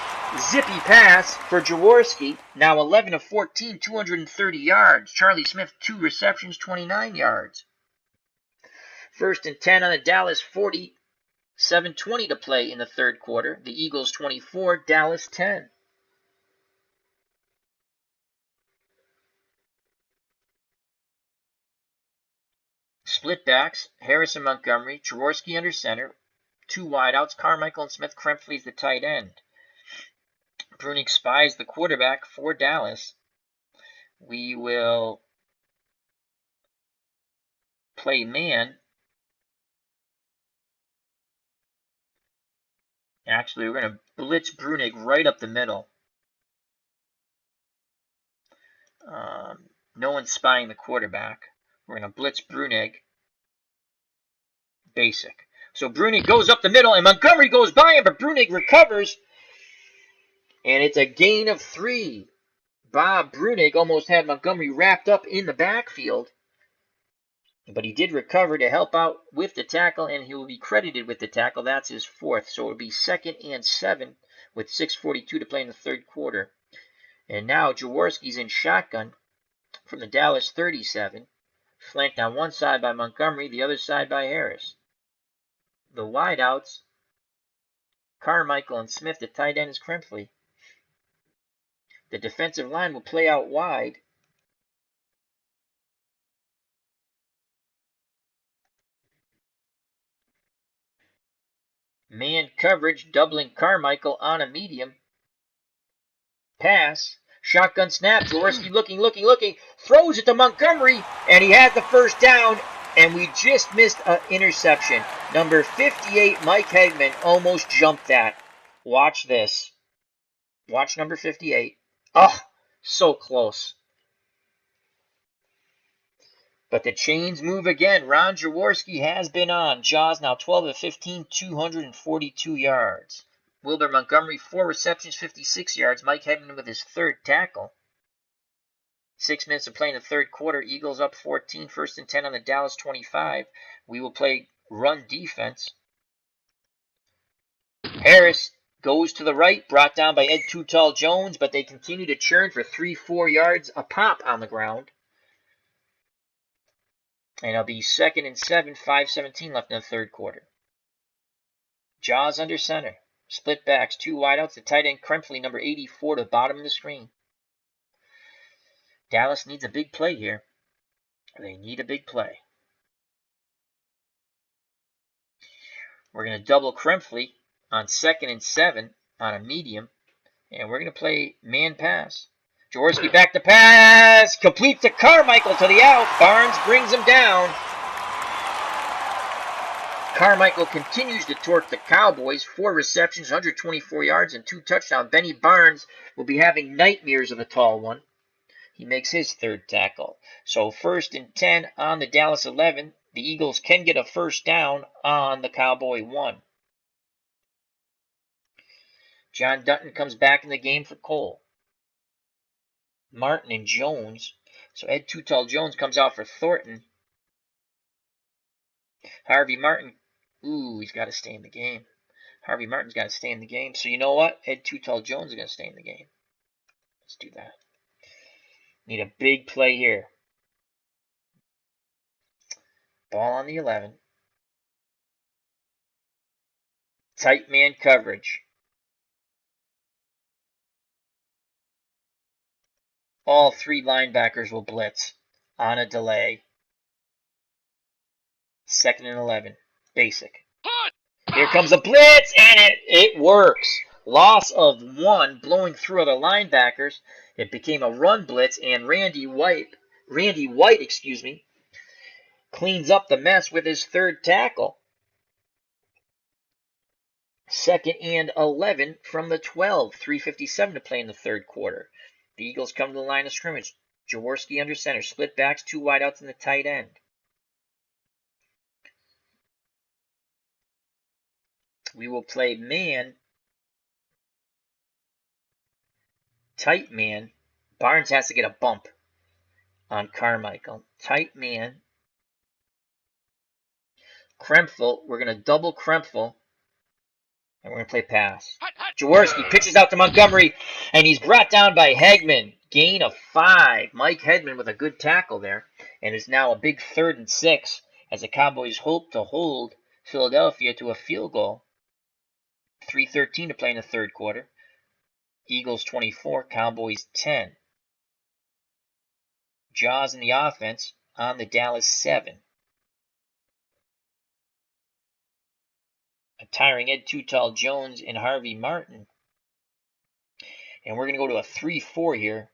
zippy pass for Jaworski. Now 11 of 14, 230 yards. Charlie Smith, 2 receptions, 29 yards. 1st and 10 on the Dallas 40. 7:20 to play in the third quarter. The Eagles 24, Dallas 10. Split backs, Harris and Montgomery, Jaworski under center, 2 wideouts, Carmichael and Smith. Krempfle is the tight end. Brunig spies the quarterback for Dallas. We will play man. Actually, we're going to blitz Brunig right up the middle. No one's spying the quarterback. We're going to blitz Brunig. Basic. So Brunig goes up the middle, and Montgomery goes by him, but Brunig recovers. And it's a gain of 3. Bob Brunig almost had Montgomery wrapped up in the backfield. But he did recover to help out with the tackle, and he will be credited with the tackle. That's his 4th. So it will be 2nd and 7 with 6:42 to play in the third quarter. And now Jaworski's in shotgun from the Dallas 37. Flanked on one side by Montgomery, the other side by Harris. The wideouts, Carmichael and Smith. The tight end is Krempfle. The defensive line will play out wide. Man coverage, doubling Carmichael on a medium. Pass. Shotgun snap. Jaworski looking. Throws it to Montgomery, and he had the first down, and we just missed an interception. Number 58, Mike Hegman, almost jumped that. Watch this. Watch number 58. Oh, so close. But the chains move again. Ron Jaworski has been on. Jaws now 12 of 15, 242 yards. Wilbur Montgomery, 4 receptions, 56 yards. Mike Hegman with his third tackle. 6 minutes of play in the third quarter. Eagles up 14, 1st and 10 on the Dallas 25. We will play run defense. Harris goes to the right, brought down by Ed Too Tall Jones, but they continue to churn for 3-4 yards a pop on the ground. And it'll be 2nd and 7, 5:17 left in the third quarter. Jaws under center. Split backs, 2 wideouts. The tight end Krempfle, number 84, to the bottom of the screen. Dallas needs a big play here. They need a big play. We're going to double Krempfle on 2nd and 7 on a medium. And we're going to play man pass. Jaworski back to pass. Complete to Carmichael to the out. Barnes brings him down. Carmichael continues to torque the Cowboys. 4 receptions, 124 yards, and 2 touchdowns. Benny Barnes will be having nightmares of the tall one. He makes his third tackle. So 1st and 10 on the Dallas 11. The Eagles can get a first down on the Cowboy 1. John Dutton comes back in the game for Cole. Martin and Jones. So Ed Too Tall Jones comes out for Thornton. Harvey Martin. Ooh, he's got to stay in the game. Harvey Martin's got to stay in the game. So you know what? Ed Too Tall Jones is going to stay in the game. Let's do that. Need a big play here. Ball on the 11. Tight man coverage. All 3 linebackers will blitz on a delay. 2nd and 11. Basic. Here comes a blitz, and it works. Loss of 1, blowing through other linebackers. It became a run blitz, and Randy White, cleans up the mess with his third tackle. 2nd and 11 from the 12. 3:57 to play in the third quarter. The Eagles come to the line of scrimmage. Jaworski under center. Split backs, 2 wideouts in the tight end. We will play man. Tight man. Barnes has to get a bump on Carmichael. Tight man. Krempfle. We're going to double Krempfle. And we're going to play pass. Jaworski pitches out to Montgomery, and he's brought down by Hegman. Gain of 5. Mike Hegman with a good tackle there. And it's now a big 3rd and 6 as the Cowboys hope to hold Philadelphia to a field goal. 3:13 to play in the third quarter. Eagles 24, Cowboys 10. Jaws in the offense on the Dallas 7. Tiring Ed Too Tall Jones and Harvey Martin. And we're going to go to a 3-4 here.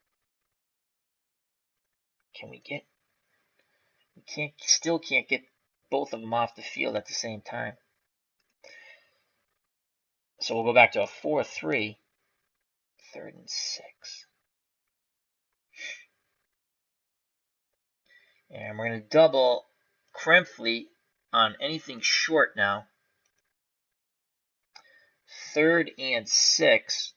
Still can't get both of them off the field at the same time. So we'll go back to a 4-3. 3rd and 6. And we're going to double Krempfle on anything short now. 3rd and 6.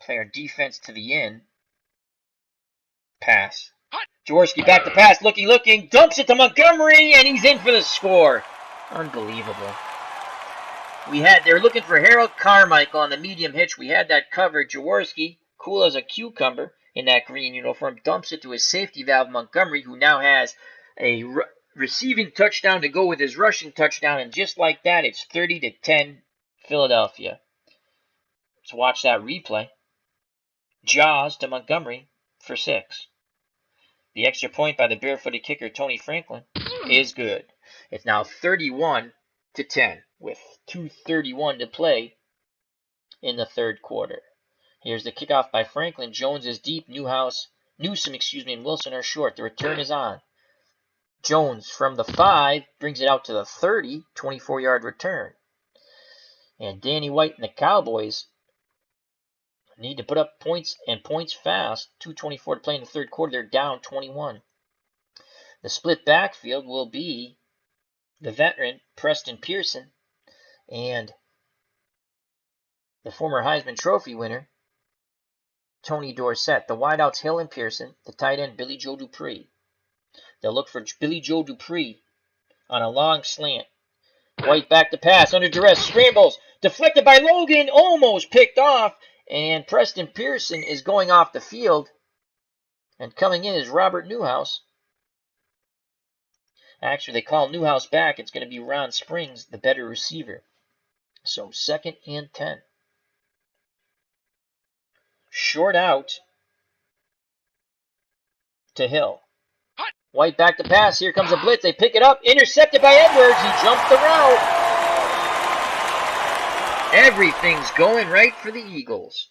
Play our defense to the end. Pass. Jaworski back to pass. Looking. Dunks it to Montgomery, and he's in for the score. Unbelievable. They were looking for Harold Carmichael on the medium hitch. We had that covered. Jaworski, cool as a cucumber in that green uniform, dumps it to his safety valve, Montgomery, who now has a receiving touchdown to go with his rushing touchdown. And just like that, it's 30-10 Philadelphia. Let's watch that replay. Jaws to Montgomery for 6. The extra point by the barefooted kicker, Tony Franklin, is good. It's now 31-10 with 2:31 to play in the third quarter. Here's the kickoff by Franklin. Jones is deep. Newsom, and Wilson are short. The return is on. Jones from the 5 brings it out to the 30, 24-yard return. And Danny White and the Cowboys need to put up points and points fast. 2:24 to play in the third quarter. They're down 21. The split backfield will be the veteran Preston Pearson and the former Heisman Trophy winner Tony Dorsett. The wideouts Hill and Pearson. The tight end Billy Joe Dupree. They'll look for Billy Joe Dupree on a long slant. White back to pass, under duress, scrambles, deflected by Logan, almost picked off, and Preston Pearson is going off the field. And coming in is Robert Newhouse. Actually, they call Newhouse back. It's going to be Ron Springs, the better receiver. So 2nd and 10. Short out to Hill. White back to pass. Here comes a blitz. They pick it up. Intercepted by Edwards. He jumped the route. Everything's going right for the Eagles.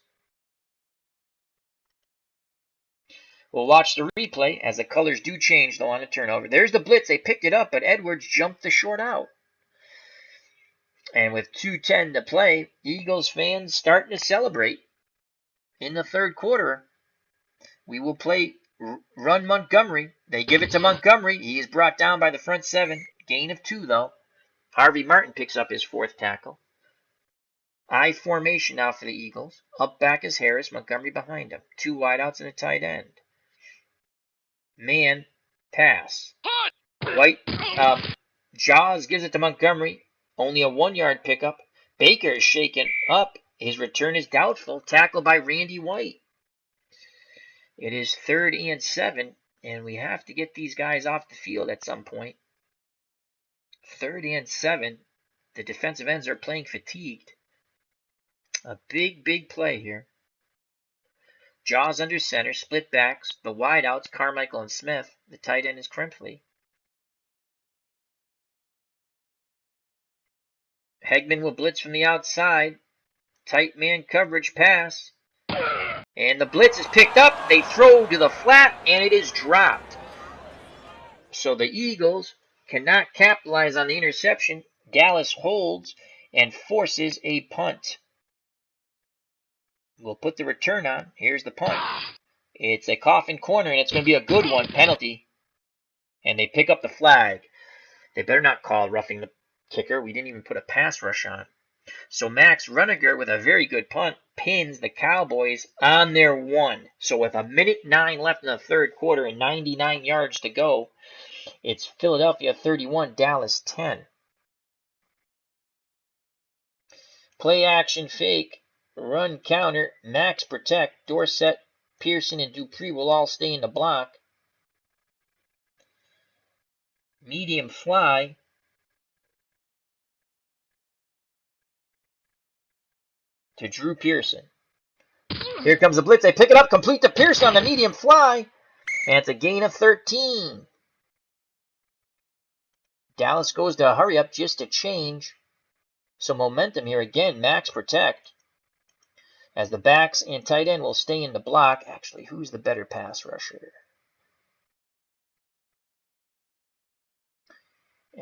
We'll watch the replay as the colors do change, though, on a turnover. There's the blitz. They picked it up, but Edwards jumped the short out. And with 2:10 to play, Eagles fans starting to celebrate. In the third quarter, we will play run Montgomery. They give it to Montgomery. He is brought down by the front 7. Gain of 2, though. Harvey Martin picks up his 4th tackle. I formation now for the Eagles. Up back is Harris. Montgomery behind him. 2 wideouts and a tight end. Man, pass. White, Jaws gives it to Montgomery. Only a 1-yard pickup. Baker is shaken up. His return is doubtful. Tackled by Randy White. It is 3rd and 7, and we have to get these guys off the field at some point. 3rd and 7. The defensive ends are playing fatigued. A big play here. Jaws under center, split backs, the wideouts, Carmichael and Smith. The tight end is Krimpley. Hegman will blitz from the outside. Tight man coverage pass. And the blitz is picked up. They throw to the flat, and it is dropped. So the Eagles cannot capitalize on the interception. Dallas holds and forces a punt. We'll put the return on. Here's the punt. It's a coffin corner, and it's going to be a good one. Penalty. And they pick up the flag. They better not call roughing the kicker. We didn't even put a pass rush on. So Max Runniger, with a very good punt, pins the Cowboys on their 1. So with 1:09 left in the third quarter and 99 yards to go, it's Philadelphia 31, Dallas 10. Play action fake. Run counter, Max protect, Dorsett, Pearson, and Dupree will all stay in the block. Medium fly. To Drew Pearson. Here comes the blitz. They pick it up, complete to Pearson on the medium fly. And it's a gain of 13. Dallas goes to hurry up just to change. So momentum here again, Max protect. As the backs and tight end will stay in the block. Actually, who's the better pass rusher?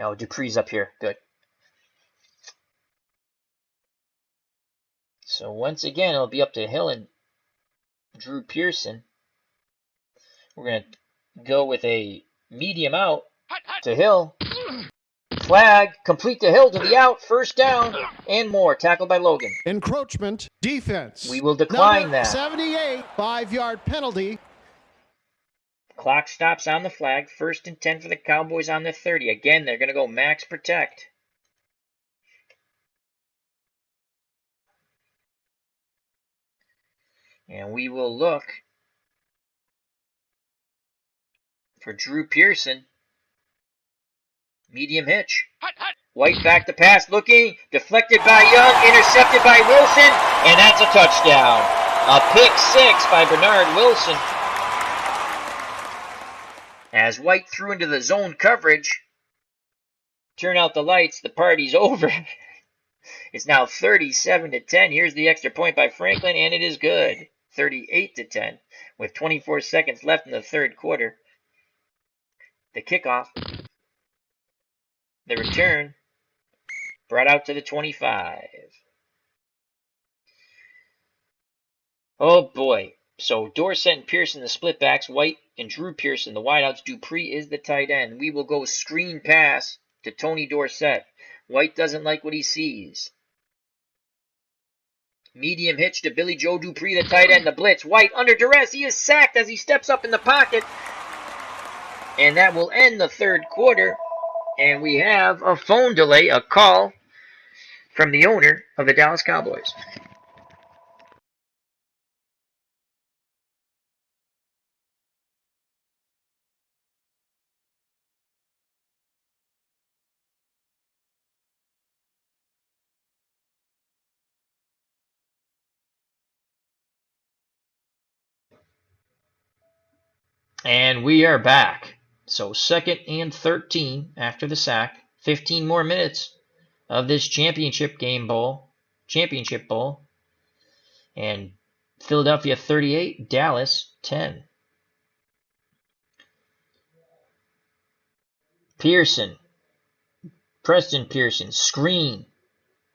Oh, Dupree's up here. Good. So once again, it'll be up to Hill and Drew Pearson. We're going to go with a medium out to Hill. Flag, complete to Hill to the out, 1st down, and more. Tackled by Logan. Encroachment, defense. We will decline Number that. 78, 5-yard penalty. Clock stops on the flag. 1st and 10 for the Cowboys on the 30. Again, they're going to go max protect. And we will look for Drew Pearson. Medium hitch. White back to pass, looking, deflected by Young, intercepted by Wilson, and that's a touchdown. A pick 6 by Bernard Wilson. As White threw into the zone coverage, turn out the lights, the party's over. It's now 37-10. Here's the extra point by Franklin, and it is good. 38-10 with 24 seconds left in the third quarter. The kickoff, the return, brought out to the 25. Oh boy. So Dorsett and Pearson, the split backs. White and Drew Pearson, the wideouts. Dupree is the tight end. We will go screen pass to Tony Dorsett. White doesn't like what he sees. Medium hitch to Billy Joe Dupree, the tight end, the blitz. White under duress. He is sacked as he steps up in the pocket. And that will end the third quarter. And we have a phone delay, a call from the owner of the Dallas Cowboys. And we are back. So 2nd and 13 after the sack. 15 more minutes of this championship bowl. And Philadelphia 38, Dallas 10. Pearson. Preston Pearson. Screen.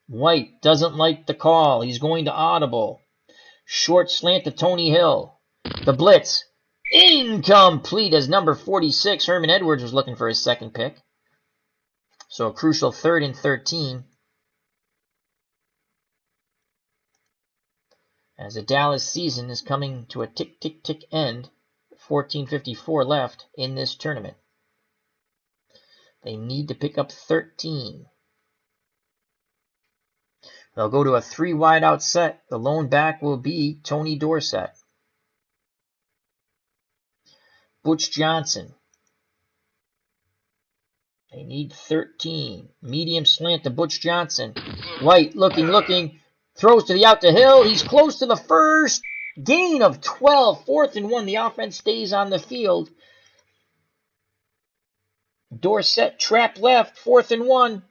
White doesn't like the call. He's going to audible. Short slant to Tony Hill. The blitz. Incomplete as number 46, Herman Edwards, was looking for his second pick. So a crucial 3rd and 13. As the Dallas season is coming to a tick end. 14:54 left in this tournament. They need to pick up 13. They'll go to a 3 wide out set. The lone back will be Tony Dorsett. Butch Johnson. They need 13. Medium slant to Butch Johnson. White looking. Throws to the out to Hill. He's close to the first. Gain of 12. 4th and 1. The offense stays on the field. Dorsett trap left. 4th and 1.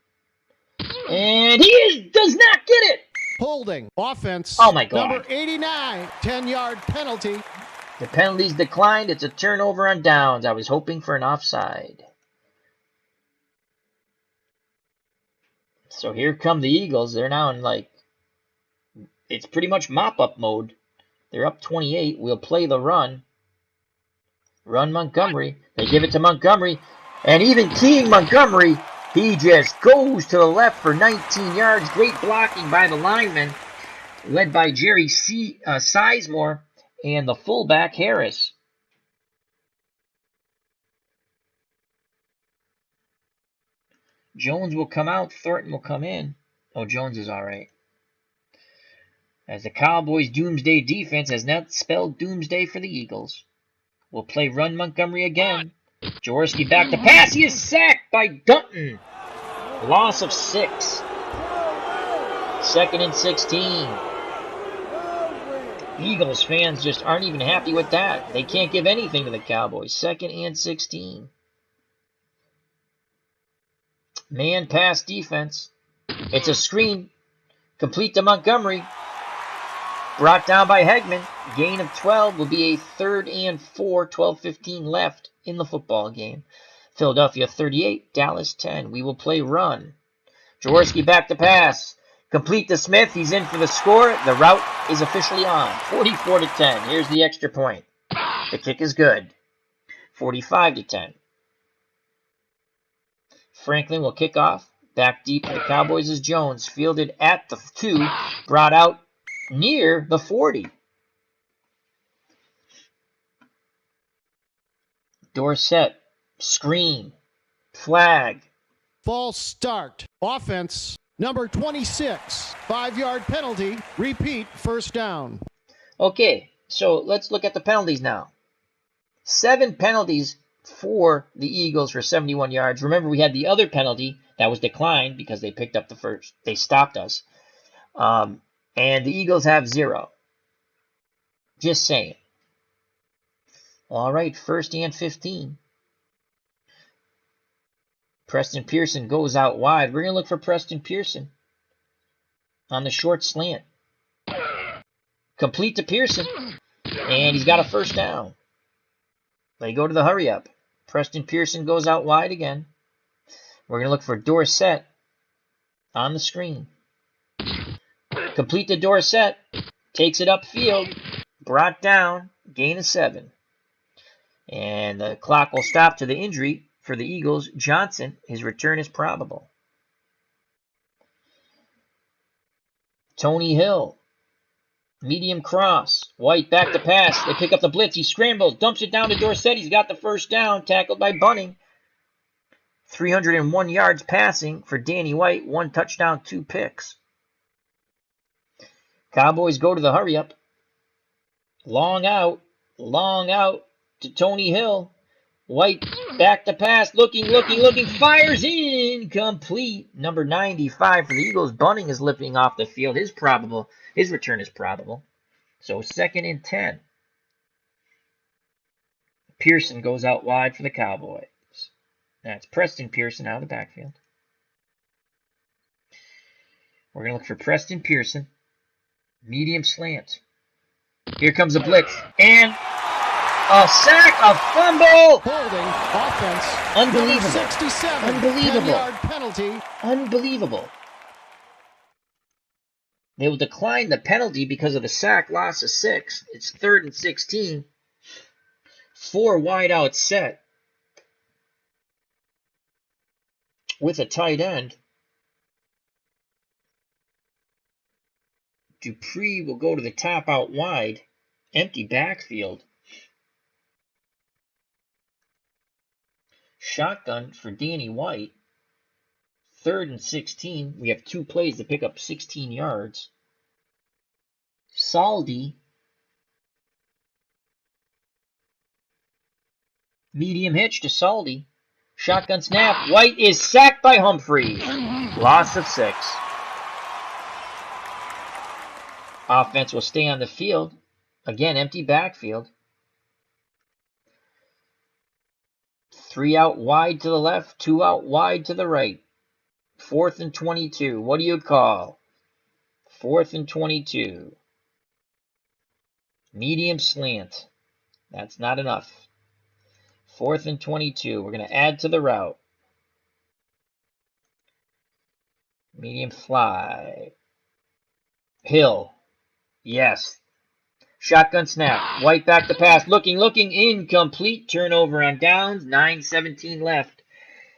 And he does not get it. Holding. Offense. Oh my God. Number 89. 10-yard penalty. The penalty's declined. It's a turnover on downs. I was hoping for an offside. So here come the Eagles. They're now in it's pretty much mop-up mode. They're up 28. We'll play the run. Run Montgomery. They give it to Montgomery. And even King Montgomery, he just goes to the left for 19 yards. Great blocking by the lineman, led by Jerry Sizemore and the fullback Harris. Jones will come out. Thornton will come in. Oh, Jones is all right. As the Cowboys' doomsday defense has now spelled doomsday for the Eagles. We'll play run Montgomery again. Jaworski back to pass. He is sacked by Dutton. Loss of 6. 2nd and 16. Eagles fans just aren't even happy with that. They can't give anything to the Cowboys. 2nd and 16. Man pass defense. It's a screen. Complete to Montgomery. Brought down by Hegman. Gain of 12 will be a 3rd and 4. 12:15 left in the football game. Philadelphia 38, Dallas 10. We will play run. Jaworski back to pass. Complete to Smith. He's in for the score. The route is officially on. 44-10. Here's the extra point. The kick is good. 45-10. Franklin will kick off. Back deep for the Cowboys is Jones. Fielded at the 2. Brought out near the 40. Dorsett. Screen. Flag. False start. Offense. Number 26. 5-yard penalty. Repeat. First down. Okay, so let's look at the penalties now. 7 penalties for the Eagles for 71 yards. Remember, we had the other penalty that was declined because they picked up the first. They stopped us. And the Eagles have 0. Just saying. All right, 1st and 15. Preston Pearson goes out wide. We're going to look for Preston Pearson. on the short slant. Complete to Pearson, and he's got a first down. They go to the hurry up. Preston Pearson goes out wide again. We're going to look for Dorsett on the screen. Complete to Dorsett. Takes it upfield. Brought down. Gain of 7. And the clock will stop to the injury for the Eagles. Johnson, his return is probable. Tony Hill. Medium cross. White back to pass. They pick up the blitz. He scrambles. Dumps it down to Dorsett. He's got the first down. Tackled by Bunning. 301 yards passing for Danny White. 1 touchdown, 2 picks. Cowboys go to the hurry up. Long out to Tony Hill. White back to pass. Looking. Fires incomplete. Number 95 for the Eagles. Bunning is limping off the field. His return is probable. So 2nd and 10. Pearson goes out wide for the Cowboys. That's Preston Pearson out of the backfield. We're going to look for Preston Pearson. Medium slant. Here comes a blitz. And a sack, a fumble. Holding offense. Unbelievable. 67. Unbelievable. 10-yard penalty. Unbelievable. They will decline the penalty because of the sack, loss of 6. It's 3rd and 16. 4 wide out set with a tight end. Dupree will go to the top out wide. Empty backfield. Shotgun for Danny White. 3rd and 16. We have 2 plays to pick up 16 yards. Saldi. Medium hitch to Saldi. Shotgun snap. White is sacked by Humphrey. Loss of 6. Offense will stay on the field. Again, empty backfield. 3 out wide to the left, 2 out wide to the right. 4th and 22. What do you call? 4th and 22. Medium slant. That's not enough. 4th and 22. We're going to add to the route. Medium fly. Hill. Yes. Shotgun snap. White back to pass. Looking. Incomplete. Turnover on downs. 9:17 left.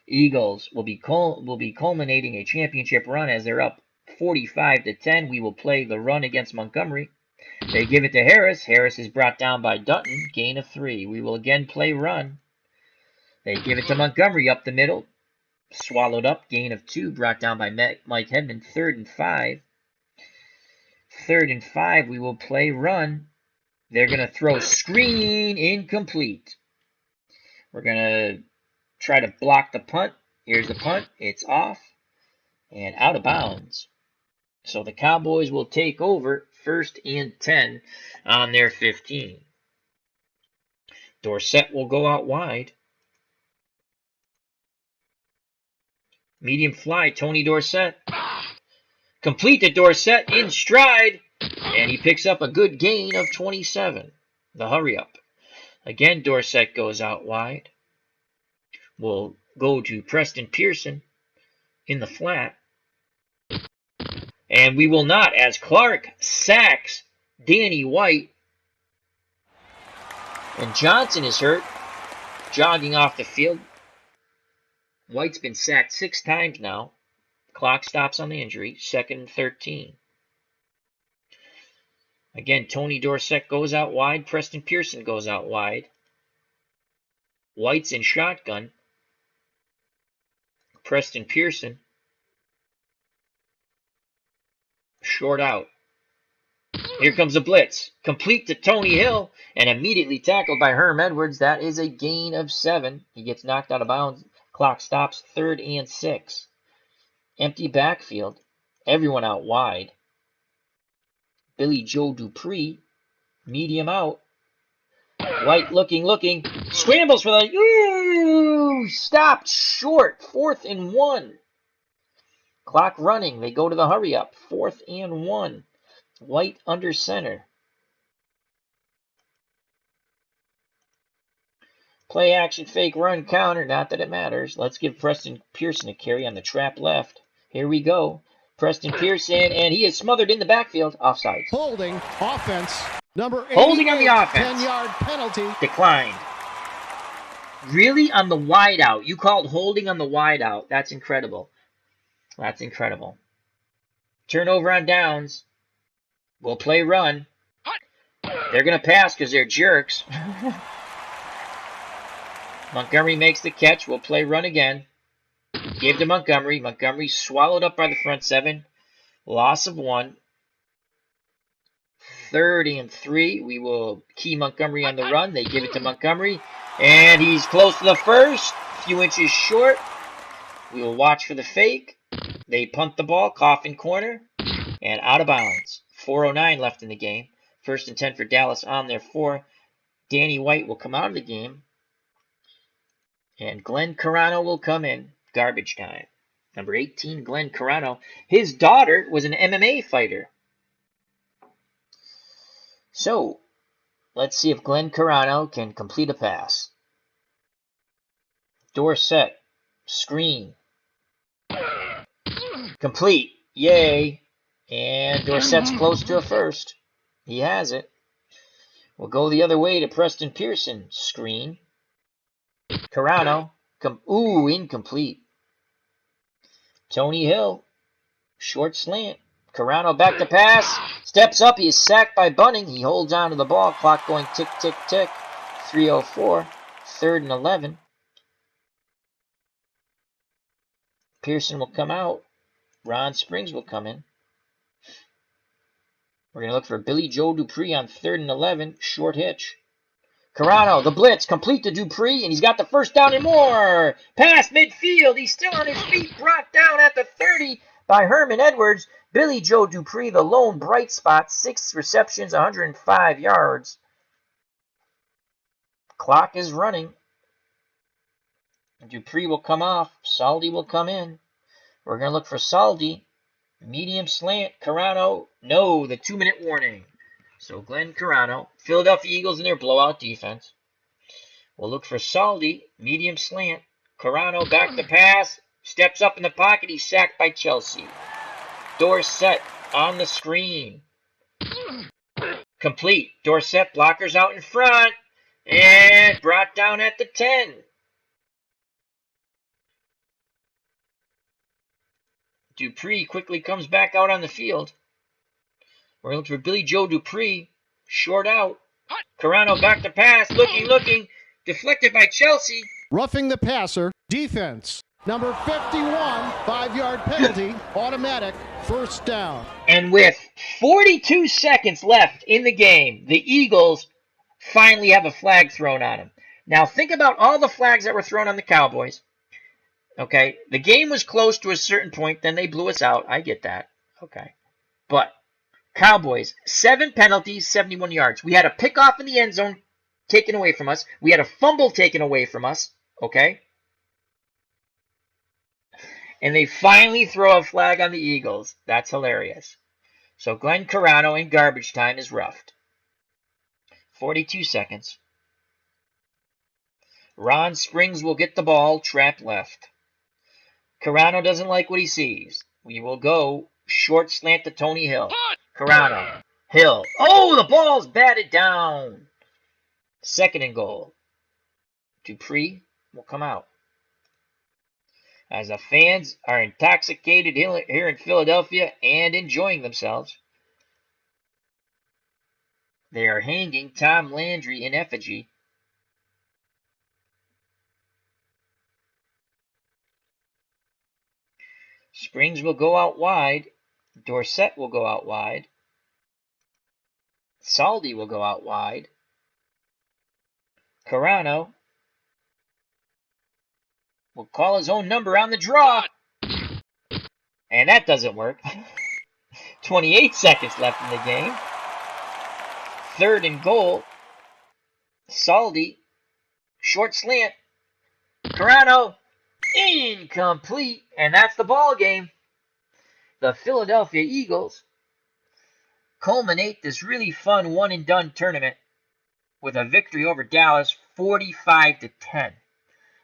Eagles will be culminating a championship run as they're up 45-10. We will play the run against Montgomery. They give it to Harris. Harris is brought down by Dutton. Gain of 3. We will again play run. They give it to Montgomery up the middle. Swallowed up. Gain of 2. Brought down by Mike Hedman. 3rd and 5. 3rd and 5. We will play run. They're going to throw screen. Incomplete. We're going to try to block the punt. Here's the punt. It's off and out of bounds. So the Cowboys will take over 1st and 10 on their 15. Dorsett will go out wide. Medium fly, Tony Dorsett. Complete to Dorsett in stride. And he picks up a good gain of 27. The hurry up. Again, Dorsett goes out wide. We'll go to Preston Pearson in the flat. And we will not, as Clark sacks Danny White. And Johnson is hurt, jogging off the field. White's been sacked 6 times now. Clock stops on the injury, 2nd and 13. Again, Tony Dorsett goes out wide. Preston Pearson goes out wide. White's in shotgun. Preston Pearson. Short out. Here comes a blitz. Complete to Tony Hill and immediately tackled by Herm Edwards. That is a gain of 7. He gets knocked out of bounds. Clock stops. 3rd and 6. Empty backfield. Everyone out wide. Billy Joe Dupree. Medium out. White looking. Scrambles for the... Ooh! Stopped short. 4th and 1. Clock running. They go to the hurry up. 4th and 1. White under center. Play action, fake run, counter. Not that it matters. Let's give Preston Pearson a carry on the trap left. Here we go. Preston Pearson, and he is smothered in the backfield. Offsides. Holding offense. Number 88, Holding on the offense. 10-yard penalty. Declined. Really? On the wideout? You called holding on the wideout. That's incredible. That's incredible. Turnover on downs. We'll play run. They're going to pass because they're jerks. Montgomery makes the catch. We'll play run again. Gave to Montgomery. Montgomery swallowed up by the front 7. Loss of 1. 3rd and 3. We will key Montgomery on the run. They give it to Montgomery. And he's close to the first. A few inches short. We will watch for the fake. They punt the ball. Coffin corner. And out of bounds. 4:09 left in the game. 1st and 10 for Dallas on their 4. Danny White will come out of the game. And Glenn Carano will come in. Garbage time. Number 18, Glenn Carano. His daughter was an MMA fighter. So, let's see if Glenn Carano can complete a pass. Dorsett. Screen. Complete. Yay. And Dorsett's close to a first. He has it. We'll go the other way to Preston Pearson. Screen. Carano. Ooh, incomplete. Tony Hill. Short slant. Carano back to pass. Steps up. He is sacked by Bunning. He holds on to the ball. Clock going tick, tick, tick. 3:04. 3rd and 11. Pearson will come out. Ron Springs will come in. We're going to look for Billy Joe Dupree on 3rd and 11. Short hitch. Carano, the blitz, complete to Dupree, and he's got the first down and more. Past midfield, he's still on his feet, brought down at the 30 by Herman Edwards. Billy Joe Dupree, the lone bright spot, 6 receptions, 105 yards. Clock is running. Dupree will come off. Saldi will come in. We're going to look for Saldi. Medium slant. Carano. No, the 2-minute warning. So Glenn Carano. Philadelphia Eagles in their blowout defense. We'll look for Saldi. Medium slant. Carano back to pass. Steps up in the pocket. He's sacked by Chelsea. Dorsett on the screen. Complete. Dorsett blockers out in front. And brought down at the 10. Dupree quickly comes back out on the field. We're looking for Billy Joe Dupree. Short out. Carano back to pass. Looking. Deflected by Chelsea. Roughing the passer. Defense. Number 51. 5-yard penalty. Automatic. First down. And with 42 seconds left in the game, the Eagles finally have a flag thrown on them. Now think about all the flags that were thrown on the Cowboys. Okay, the game was close to a certain point, then they blew us out. I get that. Okay. But Cowboys, 7 penalties, 71 yards. We had a pickoff in the end zone taken away from us. We had a fumble taken away from us. Okay? And they finally throw a flag on the Eagles. That's hilarious. So Glenn Carano in garbage time is roughed. 42 seconds. Ron Springs will get the ball, trap left. Carano doesn't like what he sees. We will go short slant to Tony Hill. Carano. Hill. Oh, the ball's batted down. 2nd and goal. Dupree will come out. As the fans are intoxicated here in Philadelphia and enjoying themselves, they are hanging Tom Landry in effigy. Springs will go out wide. Dorsett will go out wide. Saldi will go out wide. Carano will call his own number on the draw. And that doesn't work. 28 seconds left in the game. 3rd and goal. Saldi. Short slant. Carano. Incomplete. And that's the ball game. the Philadelphia Eagles culminate this really fun one-and-done tournament with a victory over Dallas 45-10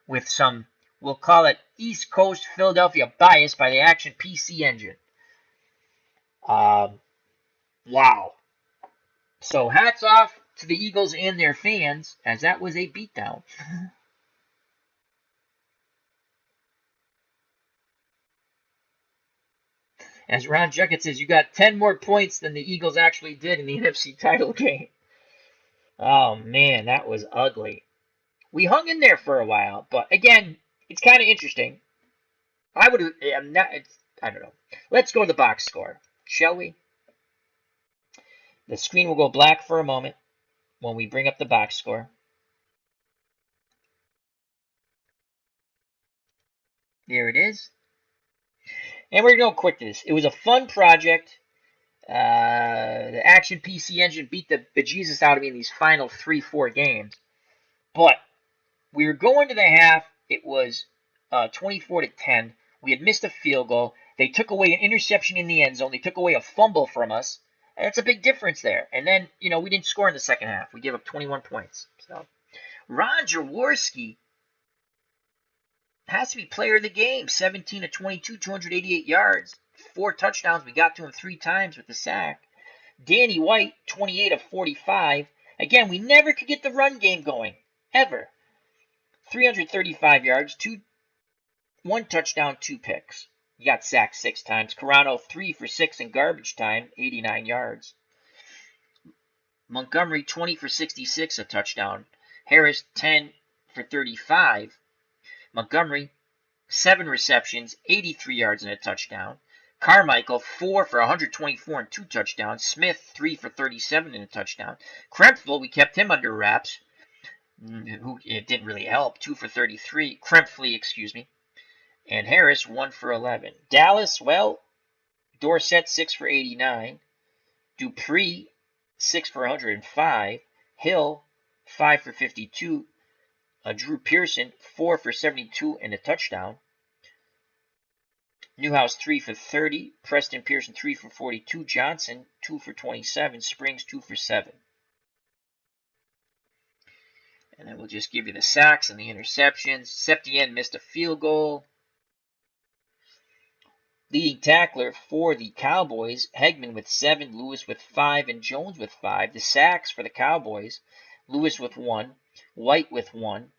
with some, we'll call it East Coast Philadelphia bias by the Action PC engine. Wow. So hats off to the Eagles and their fans, as that was a beatdown. As Ron Juckett says, you got 10 more points than the Eagles actually did in the NFC title game. Oh man, that was ugly. We hung in there for a while, but again, it's kind of interesting. I don't know. Let's go to the box score, shall we? The screen will go black for a moment when we bring up the box score. There it is. And we're going to go quick to this. It was a fun project. The Action PC engine beat the bejesus out of me in these final 3-4 games. But we were going to the half. It was 24-10. We had missed a field goal. They took away an interception in the end zone. They took away a fumble from us. And that's a big difference there. And then, we didn't score in the second half. We gave up 21 points. So, Ron Jaworski has to be player of the game. 17 of 22, 288 yards, 4 touchdowns. We got to him 3 times with the sack. Danny White, 28 of 45. Again, we never could get the run game going, ever. 335 yards, 1 touchdown, 2 picks. He got sacked 6 times. Carano, 3 for 6 in garbage time, 89 yards. Montgomery, 20 for 66, a touchdown. Harris, 10 for 35. Montgomery, 7 receptions, 83 yards and a touchdown. Carmichael, 4 for 124 and 2 touchdowns. Smith, 3 for 37 and a touchdown. Krempfel, we kept him under wraps. It didn't really help. 2 for 33. Krempfle, excuse me. And Harris, 1 for 11. Dallas, well, Dorsett, 6 for 89. Dupree, 6 for 105. Hill, 5 for 52. Drew Pearson, 4 for 72 and a touchdown. Newhouse, 3 for 30. Preston Pearson, 3 for 42. Johnson, 2 for 27. Springs, 2 for 7. And then we'll just give you the sacks and the interceptions. Septien missed a field goal. Leading tackler for the Cowboys, Hegman with 7, Lewis with 5, and Jones with 5. The sacks for the Cowboys, Lewis with 1, White with 1,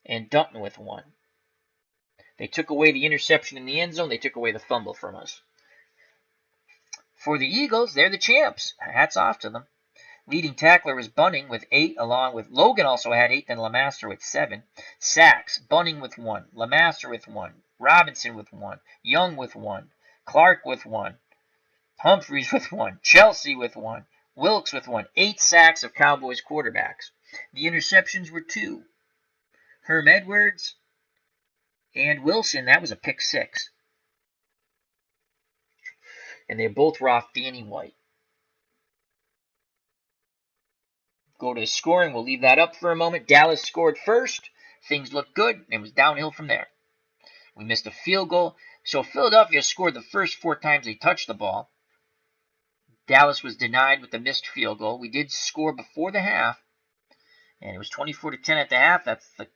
and Dunton with 1. They took away the interception in the end zone. They took away the fumble from us. For the Eagles, they're the champs. Hats off to them. Leading tackler was Bunning with 8, along with Logan also had 8, then LeMaster with 7. Sacks, Bunning with 1, LeMaster with 1, Robinson with 1, Young with 1, Clark with 1, Humphreys with 1, Chelsea with 1, Wilkes with 1. 8 sacks of Cowboys quarterbacks. The interceptions were 2. Herm Edwards and Wilson, that was a pick 6. And they both were off Danny White. Go to the scoring. We'll leave that up for a moment. Dallas scored first. Things looked good. It was downhill from there. We missed a field goal. So Philadelphia scored the first 4 times they touched the ball. Dallas was denied with the missed field goal. We did score before the half. And it was 24-10 at the half. That's the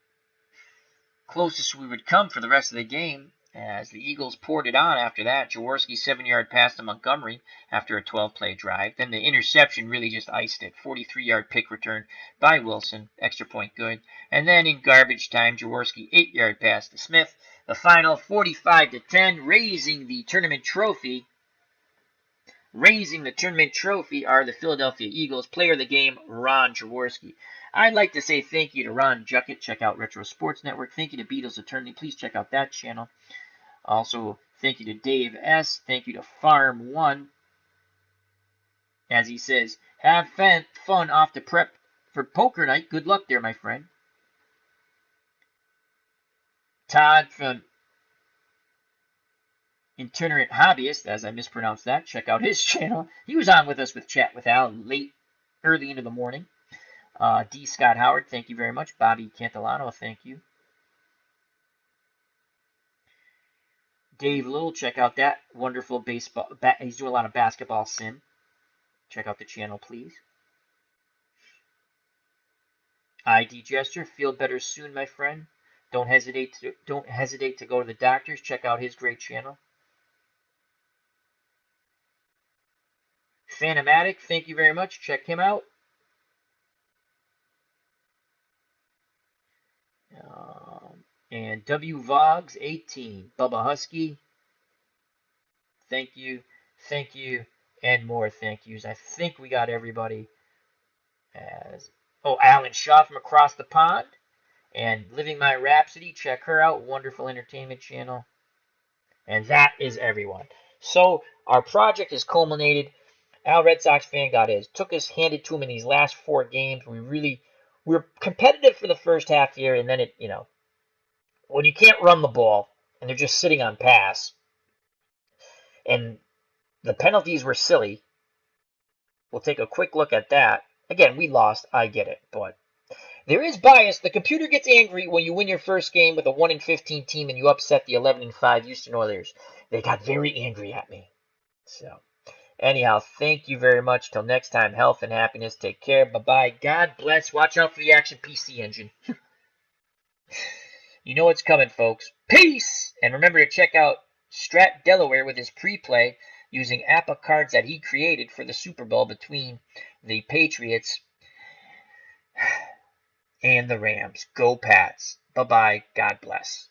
closest we would come for the rest of the game, as the Eagles poured it on after that. Jaworski's 7-yard pass to Montgomery after a 12-play drive. Then the interception really just iced it. 43-yard pick return by Wilson. Extra point good. And then in garbage time, Jaworski 8-yard pass to Smith. The final 45-10, raising the tournament trophy. Raising the tournament trophy are the Philadelphia Eagles. Player of the game, Ron Jaworski. I'd like to say thank you to Ron Juckett. Check out Retro Sports Network. Thank you to Beatles Attorney. Please check out that channel. Also, thank you to Dave S. Thank you to Farm 1. As he says, have fun off to prep for poker night. Good luck there, my friend. Todd from Itinerant Hobbyist, as I mispronounced that. Check out his channel. He was on with us with Chat with Al early into the morning. D. Scott Howard, thank you very much. Bobby Cantillano, thank you. Dave Little, check out that wonderful baseball. He's doing a lot of basketball sim. Check out the channel, please. ID Gesture, feel better soon, my friend. Don't hesitate to go to the doctors. Check out his great channel. Phanomatic, thank you very much. Check him out. And W Vogs 18, Bubba Husky. Thank you, and more thank yous. I think we got everybody. Alan Shaw from across the pond. And Living My Rhapsody, check her out. Wonderful entertainment channel. And that is everyone. So our project has culminated. Al Red Sox fan got his. Took us, handed to him in these last 4 games. We were competitive for the first half year, and then when you can't run the ball and they're just sitting on pass, and the penalties were silly. We'll take a quick look at that. Again, we lost. I get it, but there is bias. The computer gets angry when you win your first game with a 1-15 team and you upset the 11-5 Houston Oilers. They got very angry at me. So, anyhow, thank you very much. Till next time, health and happiness. Take care. Bye-bye. God bless. Watch out for the Action PC engine. You know what's coming, folks. Peace! And remember to check out Strat Delaware with his pre-play using APA cards that he created for the Super Bowl between the Patriots and the Rams. Go Pats. Bye-bye. God bless.